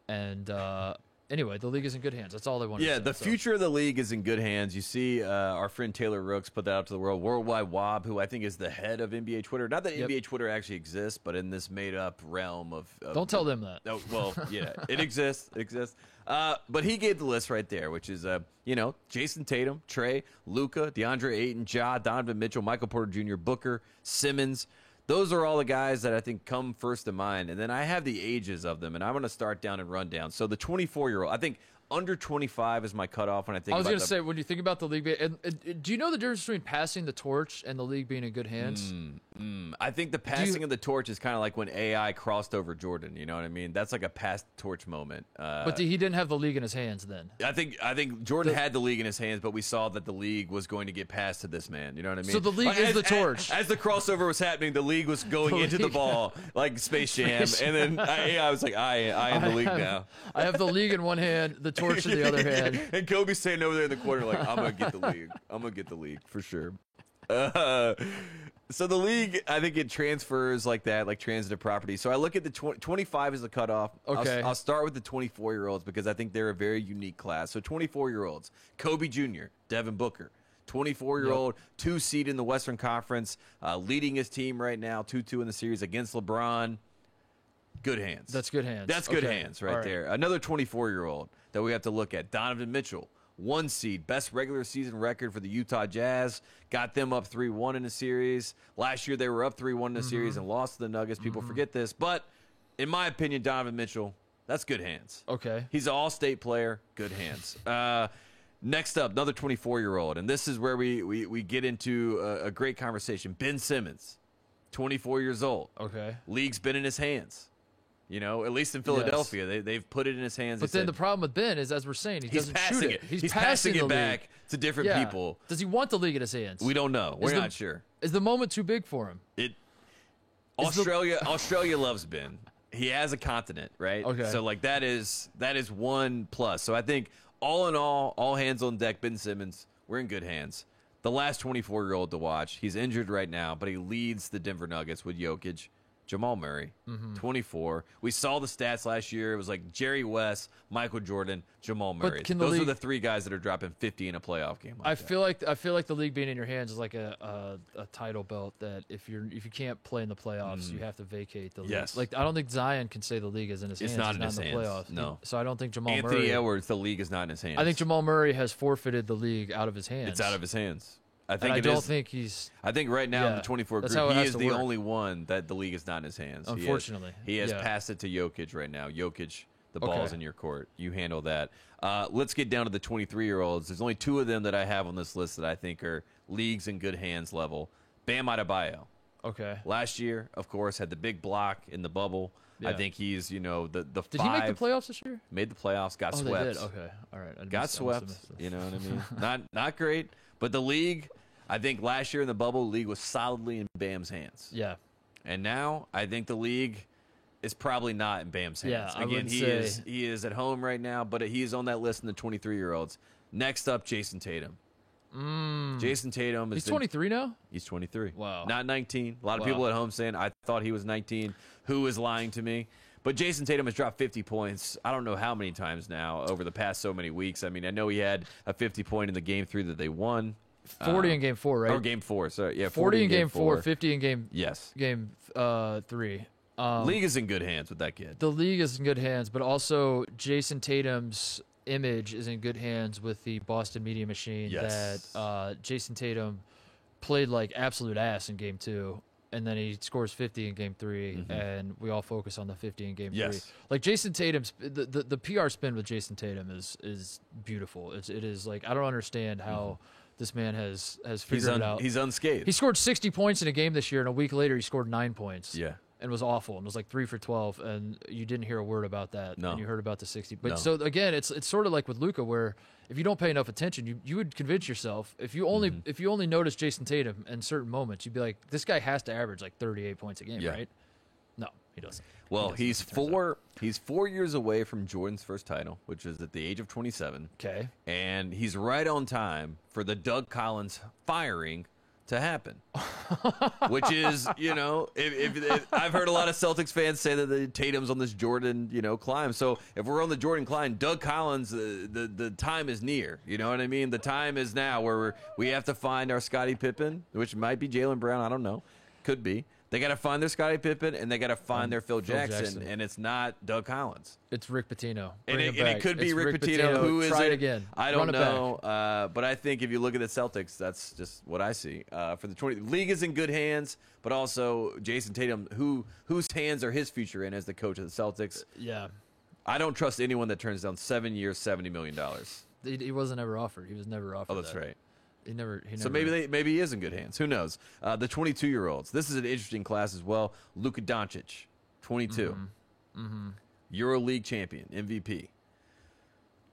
And anyway, the league is in good hands. That's all they want. Yeah, to say, the future of the league is in good hands. You see our friend Taylor Rooks put that out to the world. Worldwide Wob, who I think is the head of NBA Twitter. Not that NBA Twitter actually exists, but in this made-up realm of don't tell them that. Oh, well, yeah, it exists. It exists. But he gave the list right there, which is, Jason Tatum, Trey, Luka, DeAndre Ayton, Ja, Donovan Mitchell, Michael Porter Jr., Booker, Simmons. Those are all the guys that I think come first to mind. And then I have the ages of them, and I'm going to start down and run down. So the 24-year-old, I think under 25 is my cutoff when I think I was about going to say, when you think about the league, and do you know the difference between passing the torch and the league being in good hands? I think the passing of the torch is kind of like when AI crossed over Jordan. You know what I mean? That's like a pass torch moment. But he didn't have the league in his hands then. I think Jordan had the league in his hands, but we saw that the league was going to get passed to this man. You know what I mean? So the league is the torch. As the crossover was happening, the league was going into the ball like Space Jam, and then AI was like, I am the league now. I have the league in one hand, the torch in the other hand. And Kobe's standing over there in the corner like, I'm going to get the league. I'm going to get the league for sure. So the league, I think it transfers like that, like transitive property. So I look at the 25 as the cutoff. Okay. I'll start with the 24-year-olds because I think they're a very unique class. So 24-year-olds, Kobe Jr., Devin Booker. 24-year-old, 2 seed in the Western Conference, leading his team right now, 2-2 in the series against LeBron. Good hands. That's good hands. That's good hands right there. Another 24-year-old that we have to look at, Donovan Mitchell. 1 seed, best regular season record for the Utah Jazz. Got them up 3-1 in the series. Last year they were up 3-1 in the series and lost to the Nuggets. People forget this. But in my opinion, Donovan Mitchell, that's good hands. Okay. He's an all-state player. Good hands. Next up, another 24-year-old. And this is where we get into a great conversation. Ben Simmons, 24 years old. Okay. League's been in his hands. You know, at least in Philadelphia, they've put it in his hands. But then the problem with Ben is, as we're saying, he doesn't passing shoot it. He's passing it back to different people. Does he want the league in his hands? We don't know. We're not sure. Is the moment too big for him? Australia loves Ben. He has a continent, right? Okay. So like that is one plus. So I think all in all hands on deck. Ben Simmons, we're in good hands. The last 24-year-old to watch. He's injured right now, but he leads the Denver Nuggets with Jokic. Jamal Murray, 24. We saw the stats last year. It was like Jerry West, Michael Jordan, Jamal Murray. Those are the 3 guys that are dropping 50 in a playoff game. I feel like the league being in your hands is like a title belt that if you can't play in the playoffs, you have to vacate the league. Yes. Like I don't think Zion can say the league is in his hands. It's not in He's his in the hands. playoffs. No. So I don't think Jamal Anthony Murray. Edwards, the league is not in his hands. I think Jamal Murray has forfeited the league out of his hands. It's out of his hands. I think right now in the 24 group, he is the only one that the league is not in his hands. Unfortunately. He has passed it to Jokic right now. Jokic, the ball's in your court. You handle that. Let's get down to the 23-year-olds. There's only 2 of them that I have on this list that I think are leagues in good hands level. Bam Adebayo. Okay. Last year, of course, had the big block in the bubble. Yeah. I think he's, the Did he make the playoffs this year? Made the playoffs, got swept. They did. Okay. All right. Got swept. You know what I mean? Not great. But the league, I think last year in the bubble, the league was solidly in Bam's hands. Yeah. And now I think the league is probably not in Bam's hands. Yeah, Again, he is at home right now, but he is on that list in the 23-year-olds. Next up, Jason Tatum. Jason Tatum is 23 now? He's 23. Wow. Not 19. A lot of people at home saying, I thought he was 19. Who is lying to me? But Jason Tatum has dropped 50 points. I don't know how many times now over the past so many weeks. I mean, I know he had a 50 point in the game 3 that they won. 40 in game 4, right? Or game 4. So yeah, 40 in game 4, 50 in game game 3. League is in good hands with that kid. The league is in good hands, but also Jason Tatum's image is in good hands with the Boston media machine. Yes. That Jason Tatum played like absolute ass in game 2. And then he scores 50 in game 3, and we all focus on the 50 in game 3. Like Jason Tatum's the PR spin with Jason Tatum is beautiful. It is like I don't understand how this man has figured it out. He's unscathed. He scored 60 points in a game this year, and a week later he scored 9 points. Yeah. And was awful, and was like 3 for 12, and you didn't hear a word about that. No. And you heard about the 60. But so again, it's sort of like with Luka, where if you don't pay enough attention, you would convince yourself if you only notice Jason Tatum in certain moments, you'd be like, this guy has to average like 38 points a game, right? No, he doesn't. Well, he's 4 years away from Jordan's first title, which is at the age of 27. Okay. And he's right on time for the Doug Collins firing to happen. Which is, if I've heard a lot of Celtics fans say that the Tatum's on this Jordan, climb. So if we're on the Jordan climb, Doug Collins, the time is near. You know what I mean? The time is now where we have to find our Scottie Pippen, which might be Jaylen Brown. I don't know. Could be. They got to find their Scottie Pippen, and they got to find their Phil Jackson, and it's not Doug Collins. It's Rick Pitino. And it could be Rick Pitino. Who is Try it? it again. I don't know. But I think if you look at the Celtics, that's just what I see. For the league is in good hands, but also Jason Tatum, whose hands are his future in as the coach of the Celtics. Yeah. I don't trust anyone that turns down 7 years, $70 million. He wasn't ever offered. He was never offered. Oh, that's right. He never. So maybe he is in good hands. Who knows? The 22-year-olds. This is an interesting class as well. Luka Doncic, 22. EuroLeague champion, MVP.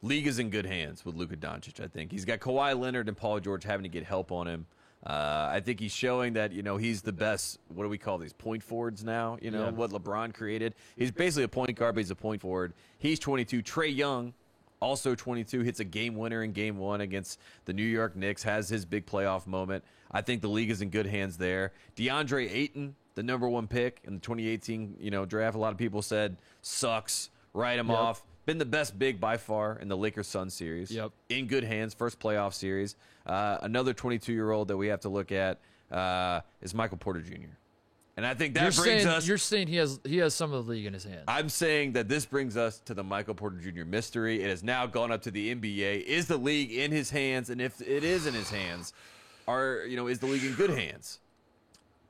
League is in good hands with Luka Doncic, I think. He's got Kawhi Leonard and Paul George having to get help on him. I think he's showing that, he's the best, what do we call these, point forwards now? What LeBron created. He's basically a point guard, but he's a point forward. He's 22. Trae Young, also 22, hits a game winner in game 1 against the New York Knicks, has his big playoff moment. I think the league is in good hands there. DeAndre Ayton, the number 1 pick in the 2018 draft, a lot of people said sucks, write him off. Been the best big by far in the Lakers-Suns series. Yep. In good hands, first playoff series. Another 22-year-old that we have to look at is Michael Porter Jr. And I think that brings us... You're saying he has some of the league in his hands. I'm saying that this brings us to the Michael Porter Jr. mystery. It has now gone up to the NBA. Is the league in his hands? And if it is in his hands, is the league in good hands?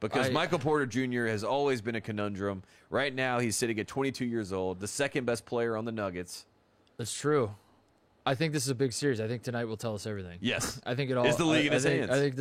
Because Michael Porter Jr. has always been a conundrum. Right now, he's sitting at 22 years old, the second best player on the Nuggets. That's true. I think this is a big series. I think tonight will tell us everything. Yes. I think it all is the league in his hands. I think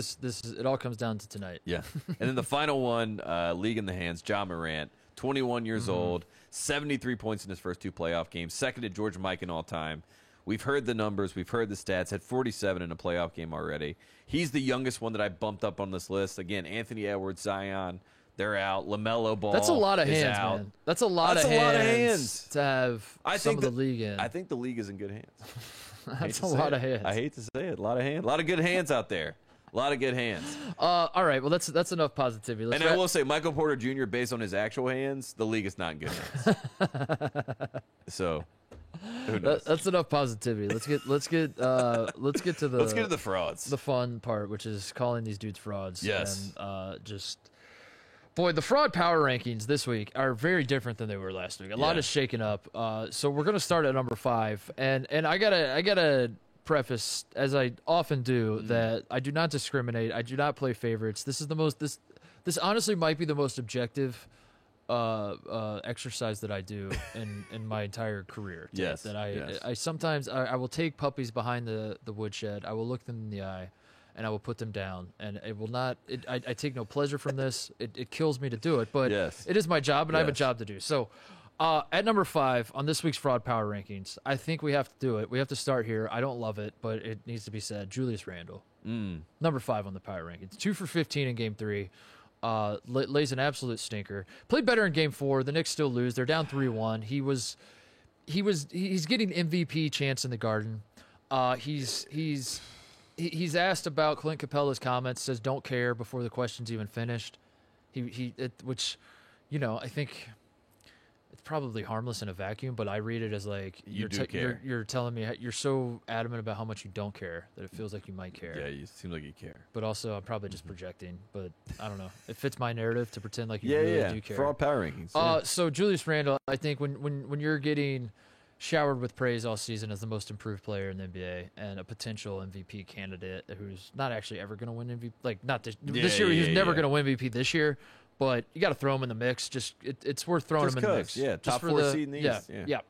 it all comes down to tonight. Yeah. And then the final one, league in the hands, Ja Morant, 21 years old, 73 points in his first 2 playoff games, second to George Mikan all time. We've heard the numbers. We've heard the stats. Had 47 in a playoff game already. He's the youngest one that I bumped up on this list. Again, Anthony Edwards, Zion, they're out. LaMelo Ball. That's a lot of hands, out. man. That's a lot of hands to have some of the league in. I think the league is in good hands. That's a lot of hands. I hate to say it. A lot of hands. A lot of good hands out there. A lot of good hands. All right. Well, that's enough positivity. I will say, Michael Porter Jr., based on his actual hands, the league is not in good hands. So, who knows? That's enough positivity. Let's get to the frauds. The fun part, which is calling these dudes frauds. Yes. And boy, the fraud power rankings this week are very different than they were last week. A lot is shaken up. So we're gonna start at number 5, and I gotta preface, as I often do, that I do not discriminate. I do not play favorites. This is this honestly might be the most objective exercise that I do in my entire career. Yes. That I sometimes I will take puppies behind the woodshed. I will look them in the eye, and I will put them down. And it will not. I take no pleasure from this. It kills me to do it, but it is my job, and I have a job to do. So. At number 5 on this week's fraud power rankings, I think we have to do it. We have to start here. I don't love it, but it needs to be said. Julius Randle, number 5 on the power rankings, 2 for 15 in Game 3, lays an absolute stinker. Played better in Game 4. The Knicks still lose. They're down 3-1. He's getting MVP chance in the Garden. He's asked about Clint Capella's comments. Says don't care before the question's even finished. Which, I think. It's probably harmless in a vacuum, but I read it as like you do care. You're telling me you're so adamant about how much you don't care that it feels like you might care. Yeah, you seem like you care. But also, I'm probably just projecting. But I don't know. It fits my narrative to pretend like you really do care. Fraud power rankings. So Julius Randle, I think when you're getting showered with praise all season as the most improved player in the NBA and a potential MVP candidate who's not actually ever going to win MVP, like not this year, he's never going to win MVP this year. But you got to throw him in the mix. It's worth throwing him in the mix. Yeah, top 4 seed in the East. Yeah.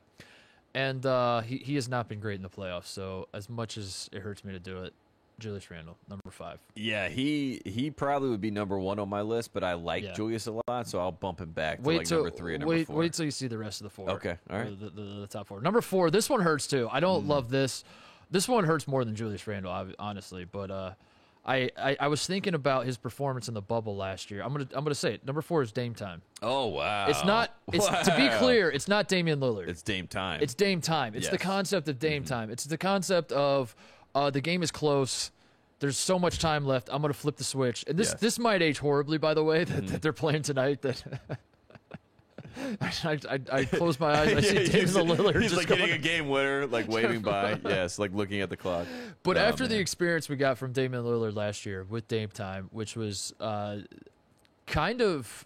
And he has not been great in the playoffs. So as much as it hurts me to do it, Julius Randle, number 5. Yeah, he probably would be number 1 on my list, but I like Julius a lot, so I'll bump him back to number 3 and number 4. Wait till you see the rest of the 4. Okay, all right. The top 4. Number 4, this one hurts too. I don't love this. This one hurts more than Julius Randle, honestly, but I was thinking about his performance in the bubble last year. I'm gonna say it. Number 4 is Dame Time. Oh wow! It's not. To be clear, it's not Damian Lillard. It's Dame Time. It's Dame Time. It's the concept of Dame Time. It's the concept of the game is close. There's so much time left. I'm going to flip the switch. And this might age horribly, by the way, that they're playing tonight. That I close my eyes. I see Damian Lillard. He's just like hitting a game winner, like waving by. Yes, like looking at the clock. But after the experience we got from Damian Lillard last year with Dame Time, which was kind of,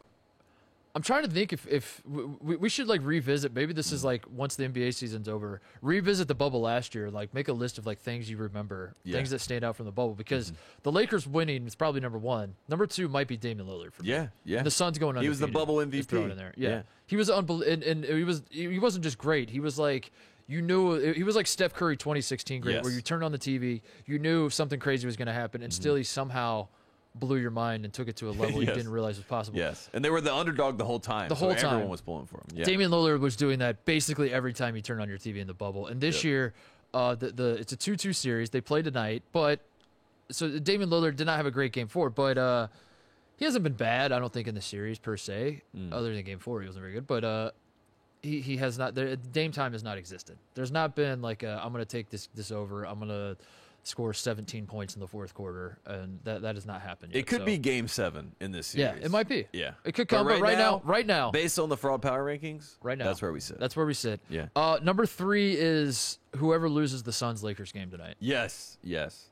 I'm trying to think if we should like revisit. Maybe this is like once the NBA season's over, revisit the bubble last year. Like make a list of like things you remember, things that stand out from the bubble. Because the Lakers winning is probably number one. Number two might be Damian Lillard. For me. Yeah. The Suns going undefeated. He was the bubble MVP. Just throw it in there. Yeah. He was unbelievable, and he wasn't just great. He was like. You knew he was like Steph Curry 2016 great, where you turned on the TV, you knew something crazy was going to happen, and still he somehow blew your mind and took it to a level you didn't realize was possible. Yes, and they were the underdog the whole time. Everyone was pulling for him. Yeah. Damian Lillard was doing that basically every time you turn on your TV in the bubble. And this year, it's a 2-2 series. They play tonight, but so Damian Lillard did not have a great game 4, but he hasn't been bad, I don't think, in the series per se. Other than game 4, he wasn't very good, but. He has not. Dame time has not existed. There's not been like I'm going to take this over. I'm going to score 17 points in the fourth quarter, and that has not happened yet. It could be Game 7 in this series. Yeah, it might be. Yeah, it could come. But right now, based on the fraud power rankings, right now, that's where we sit. That's where we sit. Yeah. Number 3 is whoever loses the Suns-Lakers game tonight. Yes.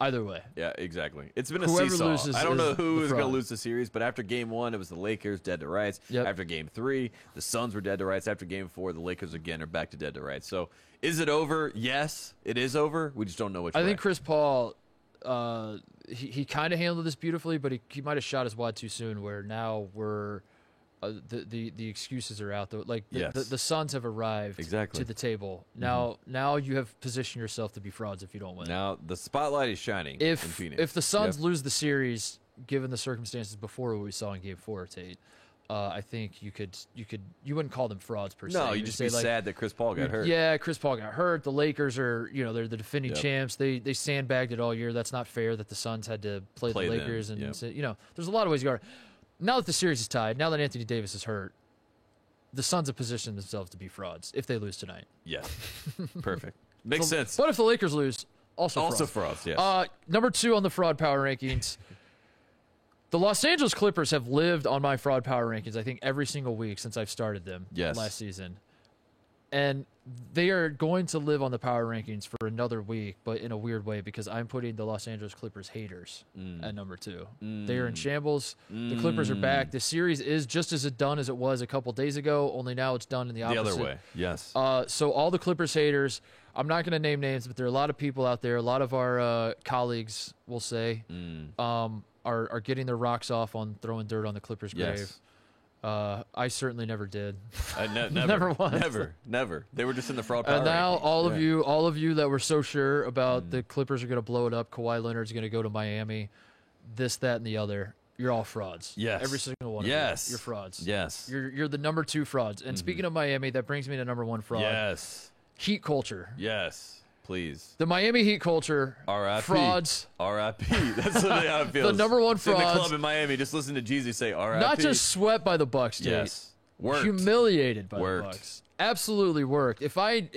Either way. Yeah, exactly. It's been a Whoever seesaw. loses I don't know who is going to fraud. lose the series, but after Game 1, it was the Lakers dead to rights. Yep. After Game 3, the Suns were dead to rights. After Game 4, the Lakers again are back to dead to rights. So, is it over? Yes, it is over. We just don't know which way. I think Chris Paul, he kind of handled this beautifully, but he might have shot his wad too soon. Where now we're the excuses are out though. Like the Suns have arrived to the table. Now you have positioned yourself to be frauds if you don't win. Now the spotlight is shining in Phoenix. If the Suns lose the series, given the circumstances before what we saw in Game 4, Tate, I think you wouldn't call them frauds per se. No, you just be like, sad that Chris Paul got hurt. Yeah, Chris Paul got hurt. The Lakers are, they're the defending champs. They sandbagged it all year. That's not fair that the Suns had to play the Lakers them. and there's a lot of ways you go. Now that the series is tied, now that Anthony Davis is hurt, the Suns have positioned themselves to be frauds if they lose tonight. Yes. Perfect. Makes sense. But if the Lakers lose, also frauds, yes. Number 2 on the fraud power rankings. The Los Angeles Clippers have lived on my fraud power rankings, I think, every single week since I've started them last season. And they are going to live on the power rankings for another week, but in a weird way because I'm putting the Los Angeles Clippers haters at number 2. They are in shambles. The Clippers are back. The series is just as done as it was a couple days ago, only now it's done in the opposite. The other way, yes. So all the Clippers haters, I'm not going to name names, but there are a lot of people out there, a lot of our colleagues, we'll say, are getting their rocks off on throwing dirt on the Clippers' grave. I certainly never did. Never once. Never. They were just in the fraud power. And now rankings. all of you that were so sure about the Clippers are going to blow it up, Kawhi Leonard's going to go to Miami, this, that, and the other. You're all frauds. Yes. Every single one yes. of you. You're frauds. Yes. You're the number 2 frauds. And speaking of Miami, that brings me to number 1 fraud. Yes. Heat culture. Yes. Please. The Miami Heat culture. R.I.P. Frauds. R.I.P. That's literally how it feels. The number 1 frauds. In the club in Miami, just listen to Jeezy say R.I.P. Not just swept by the Bucks, Tate. Yes. Worked. Humiliated by the Bucks. Absolutely worked. If I don't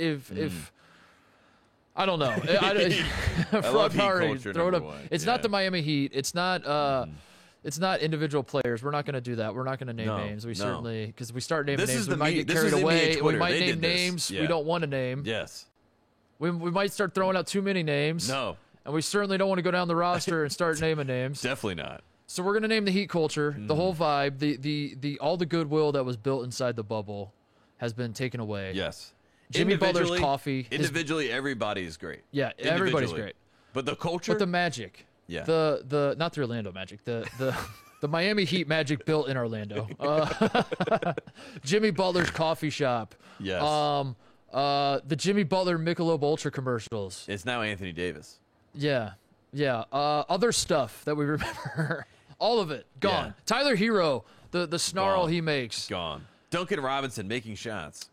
know. Fraud power rankings, throw it up. It's not the Miami Heat. It's not it's not individual players. We're not going to do that. We're not going to name names. We certainly, because we start naming names, we might get carried away. We might name names we don't want to name. Yes. We might start throwing out too many names. No. And we certainly don't want to go down the roster and start naming names. Definitely not. So we're going to name the Heat culture, the whole vibe, the all the goodwill that was built inside the bubble has been taken away. Yes. Jimmy Butler's coffee. Individually, everybody is great. Yeah, everybody's great. But the culture? But the magic. Yeah. The not the Orlando Magic. The Miami Heat magic built in Orlando. Jimmy Butler's coffee shop. Yes. The Jimmy Butler Michelob Ultra commercials. It's now Anthony Davis. Yeah. Other stuff that we remember. All of it gone. Yeah. Tyler Hero, the snarl Gone. he makes. Gone. Duncan Robinson making shots.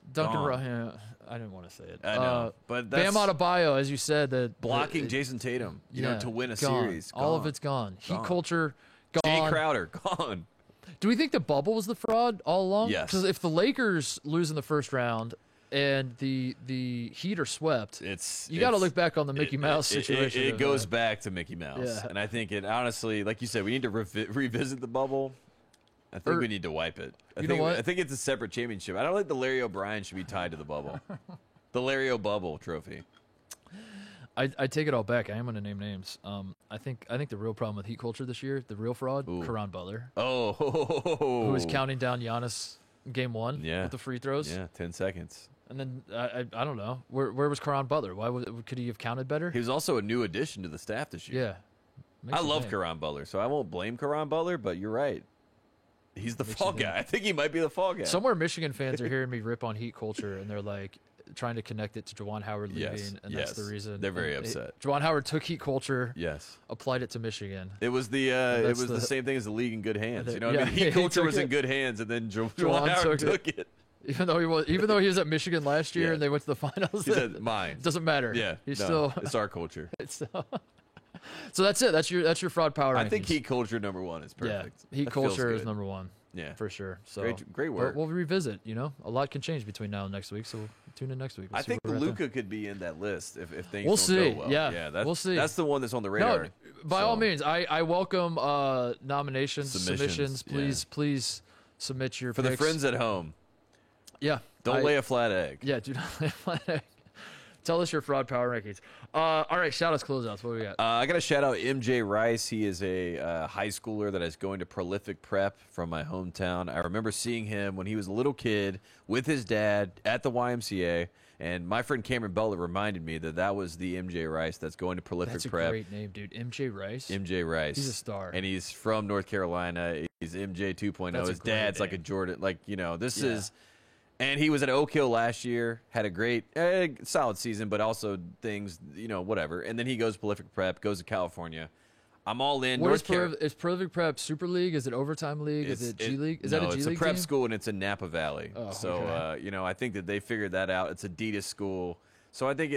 I didn't want to say it. I know, but that's Bam Adebayo, as you said, that blocking Jason Tatum. You know, to win a gone. series. All of it's gone. Heat culture gone. Jay Crowder gone. Do we think the bubble was the fraud all along? Yes. Because if the Lakers lose in the first round, and the Heat are swept. You got to look back on the Mickey Mouse situation. It goes back to Mickey Mouse, Yeah. and I think it honestly, like you said, we need to revisit the bubble. I think we need to wipe it. I think it's a separate championship. I don't think the Larry O'Brien should be tied to the bubble. The Larry O'Bubble trophy. I take it all back. I am going to name names. I think the real problem with Heat culture this year, the real fraud, Caron Butler. Oh, who was counting down Giannis game 1 with the free throws. Yeah, 10 seconds. And then I don't know where was Caron Butler? Could he have counted better? He was also a new addition to the staff this year. Yeah, I love Caron Butler, so I won't blame Caron Butler. But you're right. He's the fall guy. I think he might be the fall guy. Somewhere Michigan fans are hearing me rip on Heat culture, and they're like trying to connect it to Juwan Howard leaving, and that's the reason. They're very upset. Juwan Howard took Heat culture, yes, applied it to Michigan. It was the same thing as the league in good hands. You know, what I mean, Heat culture was in good hands, and then Juwan Howard took it. Even though he was at Michigan last year and they went to the finals. He said, "Mine doesn't matter." Yeah, it's our culture. So that's it. That's your fraud power rankings. I think Heat culture number 1 is perfect. Yeah, Heat culture is number 1. Yeah, for sure. So great work. We'll revisit. You know, a lot can change between now and next week. So tune in next week. I think Luka could be in that list if things we'll don't see. go well. Yeah, we'll see. That's the one that's on the radar. No, by all means, I welcome nominations, submissions. Please submit your for picks. the friends at home. Yeah, don't lay a flat egg. Yeah, do not lay a flat egg. Tell us your fraud power rankings. All right, shout-outs, closeouts. What do we got? I got to shout out MJ Rice. He is a high schooler that is going to Prolific Prep from my hometown. I remember seeing him when he was a little kid with his dad at the YMCA, and my friend Cameron Butler reminded me that was the MJ Rice that's going to Prolific Prep. That's a great name, dude. MJ Rice? MJ Rice. He's a star. And he's from North Carolina. He's MJ 2.0. His dad's like a Jordan. Like, you know, this is... And he was at Oak Hill last year, had a great, solid season, but also things, you know, whatever. And then he goes to Prolific Prep, goes to California. I'm all in. Is Prolific Prep Super League? Is it Overtime League? Is it G League? Is that a G League? It's a prep team? school, and it's in Napa Valley. Oh, so, okay. you know, I think that they figured that out. It's Adidas school. So I think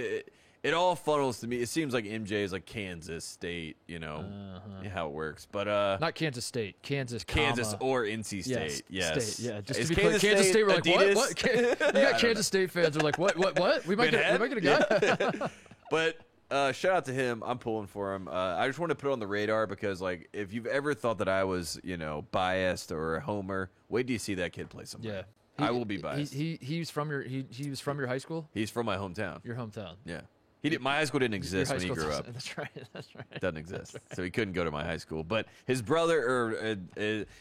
it all funnels to me. It seems like MJ is like Kansas State, you know, how it works. But not Kansas State, Kansas or NC State. Yes. State, yeah. Just to be clear, Kansas State. We're like, what? You got Kansas State fans are like, what? We might get a guy. But shout out to him. I'm pulling for him. I just want to put it on the radar because, like, if you've ever thought that I was, you know, biased or a homer, wait till you see that kid play somewhere. Yeah. I will be biased. He was from your high school? He's from my hometown. Your hometown. Yeah. My high school didn't exist when he grew up. That's right. Doesn't exist. Right. So he couldn't go to my high school. But his brother or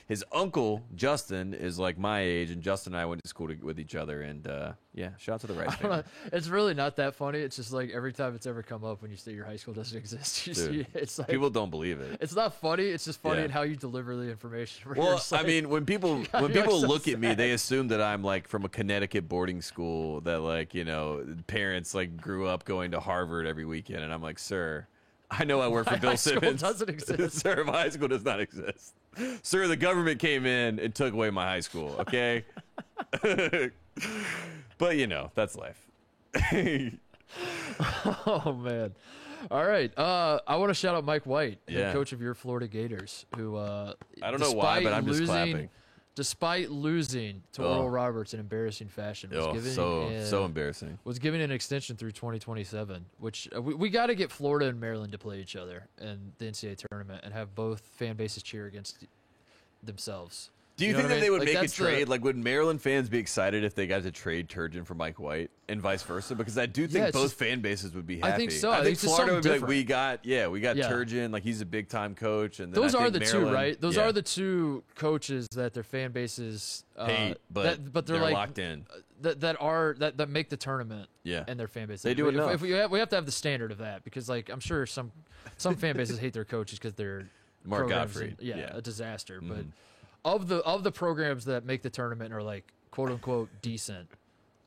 his uncle Justin is like my age, and Justin and I went to school with each other. And shout out to the Rice family. It's really not that funny. It's just like every time it's ever come up when you say your high school doesn't exist, it's like people don't believe it. It's not funny. It's just funny in how you deliver the information. Well, I mean, when people look at me, they assume that I'm like from a Connecticut boarding school that, like, you know, parents like grew up going to Harvard every weekend, and I'm like, sir, I know I work for Bill Simmons. Doesn't exist. Sir, my high school does not exist. Sir, the government came in and took away my high school. Okay, but you know that's life. Oh man. All right. I want to shout out Mike White, head coach of your Florida Gators, who I don't know why, but I'm just clapping. Despite losing to Oral Roberts in embarrassing fashion, so embarrassing. Was given an extension through 2027, which we got to get Florida and Maryland to play each other in the NCAA tournament and have both fan bases cheer against themselves. Do you think that they would make a trade? Like, would Maryland fans be excited if they got to trade Turgeon for Mike White and vice versa? Because I do think both fan bases would be happy. I think so. I think Florida would be different. like, we got Turgeon. Like, he's a big time coach. And then those are the Maryland, two, right? Those are the two coaches that their fan bases hate, but they're like locked in. That make the tournament. Yeah, and their fan base. They do enough. If we have to have the standard of that, because like I'm sure some fan bases hate their coaches because they're Mark Gottfried. A disaster, but. Of the programs that make the tournament are like quote unquote decent,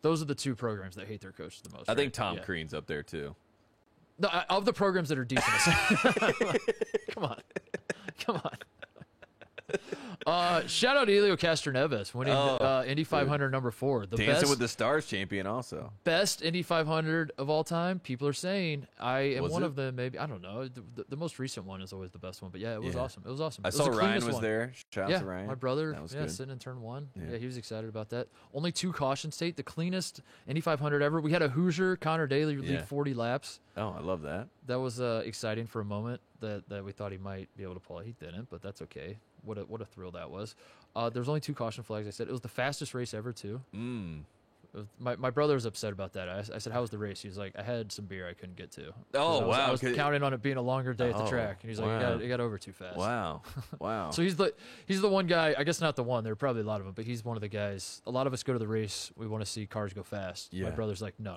those are the two programs that hate their coaches the most. I think Tom Crean's up there too. Of the programs that are decent, come on. Shout out to Elio Castroneves winning Indy 500 #4. The Dancing best, with the Stars champion also. best Indy 500 of all time. People are saying I am Was one it? of them. Maybe I don't know. The most recent one is always the best one. But yeah, it was Yeah. awesome. It was awesome. I It was saw the Ryan cleanest was one. there. Shout out Yeah, to Ryan. my brother. That was yeah, good. sitting in turn one. Yeah. Yeah, he was excited about that. Only 2 caution state, the cleanest Indy 500 ever. We had a Hoosier, Connor Daly, lead Yeah. 40 laps. Oh, I love that. That was exciting for a moment that we thought he might be able to pull it. He didn't, but that's okay. What a thrill that was. There's only 2 caution flags. I said it was the fastest race ever too. My brother was upset about that. I said, "How was the race?" He was like, "I had some beer I couldn't get to." 'Cause Oh, I was wow. counting on it being a longer day at the Oh, track, and he's like, wow. "It got over too fast." Wow. Wow. So he's the one guy. I guess not the one. There are probably a lot of them, but he's one of the guys. A lot of us go to the race. We want to see cars go fast. Yeah. My brother's like, no.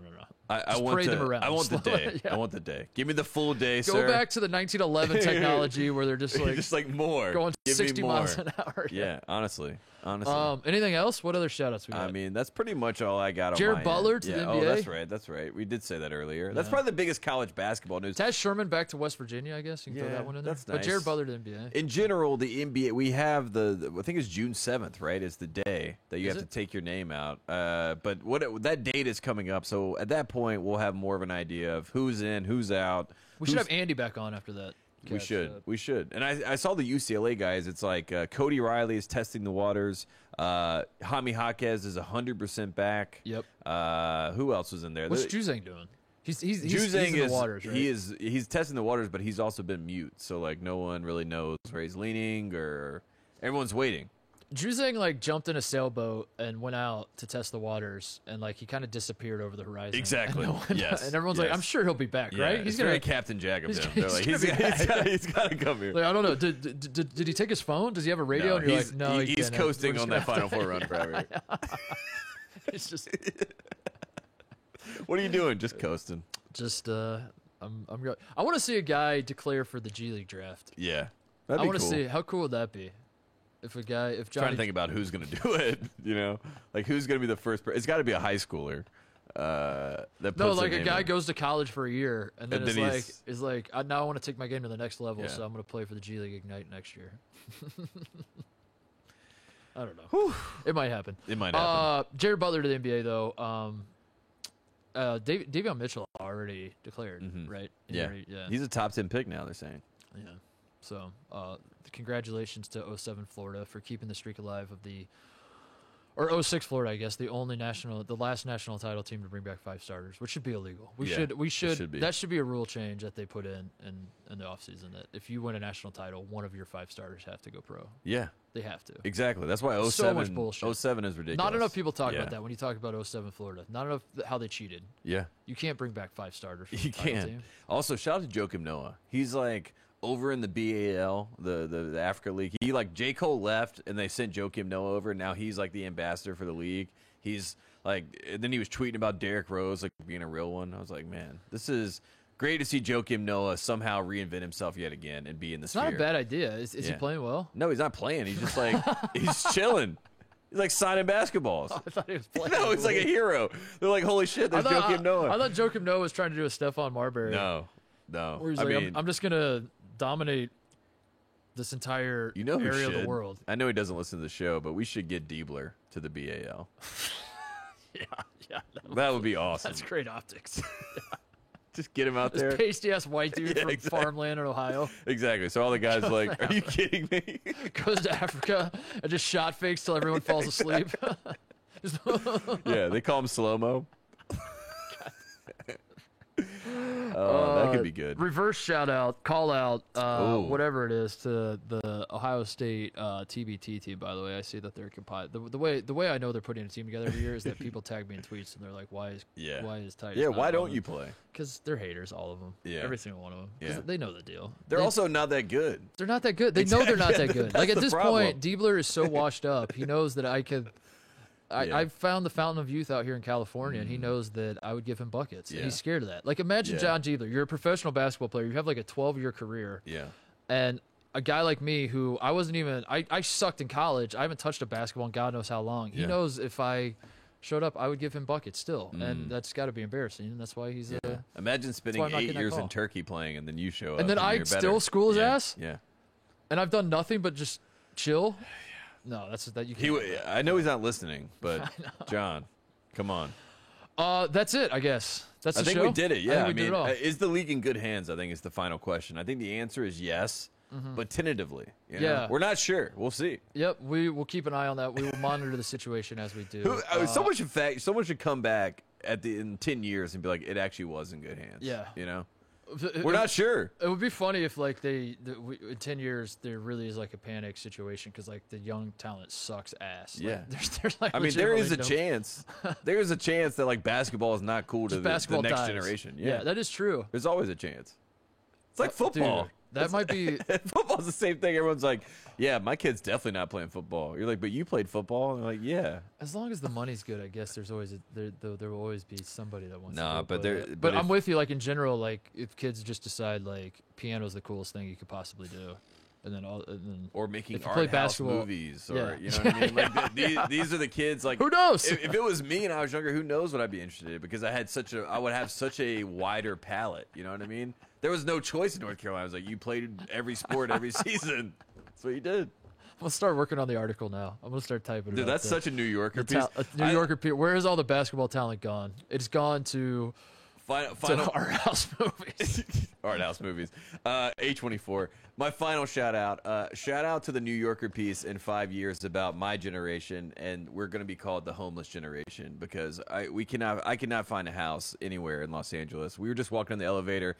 I Just want parade them around. I want the day. Yeah. I want the day. Give me the full day, Go sir. back to the 1911 technology where they're just like just like more. going Give me 60 more. miles an hour. Yeah, honestly. Anything else? What other shout outs we got? I mean, that's pretty much all I got on Jared my Butler end. to the Yeah. NBA? Oh, that's right. That's right. We did say that earlier. That's Yeah. probably the biggest college basketball news. Taz Sherman back to West Virginia, I guess. You can throw Yeah, that one in there. that's But nice. Jared Butler to the NBA. In general, the NBA, we have I think it's June 7th, right? Is the day that you Is have it? to take your name out. But that date is coming up. So at that point, we'll have more of an idea of who's in, who's out. We should have Andy back on after that. We catch. should. We should. And I saw the UCLA guys. It's like Cody Riley is testing the waters. Jaime Jaquez is 100% back. Yep. Who else was in there? What's Juzang doing? He's Juzang in the waters, right? he's testing the waters, but he's also been mute. So like no one really knows where he's leaning, or everyone's waiting. Juzang like jumped in a sailboat and went out to test the waters, and like he kind of disappeared over the horizon. Exactly. And, Yes. and everyone's like, Yes. "I'm sure he'll be back, right? He's very Captain Jack of them. They're like, he's got to come here. Like, I don't know. Did he take his phone? Does he have a radio? And you're he's, like, no, he he's didn't. coasting We're on just that gonna Final Four run forever. It's just What are you doing? Just coasting. I'm go- I want to see a guy declare for the G League draft. Yeah. I That'd be want to cool. see how cool would that be if Trying Johnny to think about who's going to do it. You know, like who's going to be the first. It's got to be a high schooler. That puts no, their like a name guy in. goes to college for a year and then And is then like he's- now I want to take my game to the next level, Yeah. so I'm going to play for the G League Ignite next year. I don't know. It might happen. It might happen. Jared Butler to the NBA though. Davion Mitchell already declared, right? He Yeah. already- yeah. He's a top 10 pick now. They're saying. Yeah. So, congratulations to 07 Florida for keeping the streak alive of or 06 Florida, I guess, the last national title team to bring back 5 starters, which should be illegal. We Yeah, should should be. that should be a rule change that they put in the offseason, that if you win a national title, one of your 5 starters have to go pro. Yeah. They have to. Exactly. That's why 07, So much bullshit. 07 is ridiculous. Not enough people talk Yeah. about that when you talk about 07 Florida. Not enough how they cheated. Yeah. You can't bring back 5 starters from You the title can. team. Also, shout out to Joakim Noah. He's like over in the BAL, the Africa League. He like J. Cole left, and they sent Joakim Noah over. And now he's like the ambassador for the league. He's like, and then he was tweeting about Derrick Rose like being a real one. I was like, man, this is great to see Joakim Noah somehow reinvent himself yet again and be in the It's sphere. not a bad idea. Is he Yeah. playing well? No, he's not playing. He's just like he's chilling. He's like signing basketballs. I thought he was playing. No, he's like a hero. They're like, holy shit, there's Joakim Noah. I thought Joakim Noah was trying to do a Stephon Marbury. No. Where he's I like, mean, I'm just gonna dominate this entire you know who area should? of the world. I know he doesn't listen to the show, but we should get Diebler to the BAL. Yeah, That would be awesome. that's great optics. Just get him out there. This pasty ass white dude Yeah, from exactly. farmland in Ohio Exactly. So all the guys are like, are you kidding me? goes to Africa and just shot fakes till everyone falls asleep. Yeah, they call him slow-mo. Oh, that could be good. Reverse shout out, call out, Ooh. whatever it is, to the Ohio State TBT team. By the way, I see that they're compiled. The way I know they're putting a team together every year is that people tag me in tweets and they're like, why is Titus? Yeah, why don't you play? Because they're haters, all of them. Yeah. Every single one of them. Yeah. They know the deal. They're also not that good. They're not that good. They know they're not that Exactly. good. That's Like at the this problem. point, Diebler is so washed up. He knows that I could. Yeah. I've found the fountain of youth out here in California, and he knows that I would give him buckets. And Yeah. he's scared of that. Like imagine Yeah. John Diebler. You're a professional basketball player. You have like a 12-year career, Yeah. and a guy like me who I wasn't even. I sucked in college. I haven't touched a basketball in God knows how long. He Yeah. knows if I showed up, I would give him buckets still, and that's got to be embarrassing. And that's why he's Imagine spending why I'm not 8 getting that years in call. Turkey playing, and then you show up. And then I you're still better. school his Yeah. ass? Yeah. and I've done nothing but just chill. No, that's that you. I know he's not listening, but John, come on. That's it. I guess that's. I the think show? we did it. Yeah, I mean, is the league in good hands? I think is the final question. I think the answer is yes, but tentatively. You know? Yeah. We're not sure. We'll see. Yep, we will keep an eye on that. We will monitor the situation as we do. Someone should come back in 10 years and be like, it actually was in good hands. Yeah. You know? We're not sure. It would be funny if, like, in 10 years, there really is, like, a panic situation because, like, the young talent sucks ass. Yeah. Like, there's like, I mean, there is a no chance. There is a chance that, like, basketball is not cool to the next dies. generation. Yeah, that is true. There's always a chance. It's like football. Dude, that might be. Football's the same thing. Everyone's like, yeah, my kid's definitely not playing football. You're like, but you played football? And they're like, yeah. As long as the money's good, I guess there will always be somebody that wants Nah, to but play there. it. But I'm with you, like, in general, like, if kids just decide, like, piano's the coolest thing you could possibly do. And then or making if you art play house basketball, movies, or yeah. you know what I mean. Like these are the kids. Like, who knows? If it was me and I was younger, who knows what I'd be interested in? Because I would have such a wider palette. You know what I mean? There was no choice in North Carolina. I was like, you played every sport every season. That's what you did. I'm gonna start working on the article now. I'm gonna start typing. Dude, that's such a New Yorker piece. New Yorker piece. Where is all the basketball talent gone? It's gone to final art house movies. Art house movies. A24. My final shout out to the New Yorker piece in 5 years about my generation, and we're going to be called the homeless generation because I cannot find a house anywhere in Los Angeles. We were just walking in the elevator.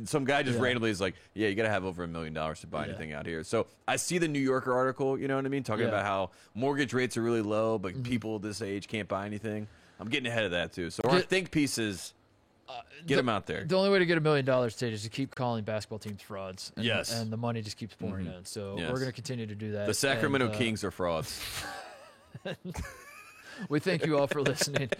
Some guy just randomly is like, yeah, you got to have over $1 million to buy anything out here. So I see the New Yorker article, you know what I mean, talking about how mortgage rates are really low, but people this age can't buy anything. I'm getting ahead of that too. So our think pieces. Get them out there. The only way to get $1 million, Tate, is to keep calling basketball teams frauds. And, yes. And the money just keeps pouring in. So we're going to continue to do that. The Sacramento Kings are frauds. We thank you all for listening.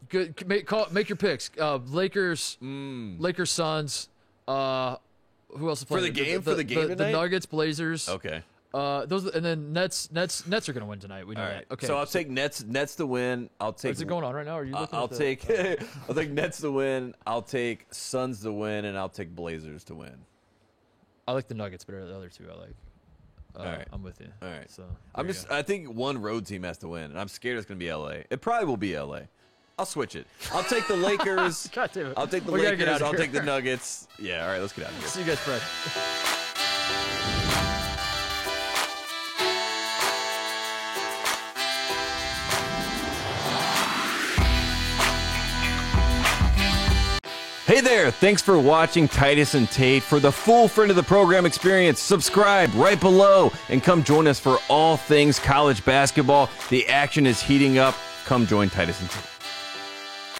Good. Make your picks. Lakers, Lakers, Suns. Who else is playing? For the game tonight? The Nuggets, Blazers. Okay. Those and then Nets are going to win tonight. We know that. Okay. So I'll take Nets to win. I'll take. Is it going on right now? Are you looking? I'll take Nets to win. I'll take Suns to win, and I'll take Blazers to win. I like the Nuggets better than the other two. I like. All right. I'm with you. All right. So I think one road team has to win, and I'm scared it's going to be LA. It probably will be LA. I'll switch it. I'll take the Lakers. God damn it. I'll take the Lakers. I'll take the Nuggets. Yeah. All right. Let's get out of here. See you guys Friday. Hey there, thanks for watching Titus and Tate. For the full friend of the program experience, subscribe right below and come join us for all things college basketball. The action is heating up. Come join Titus and Tate.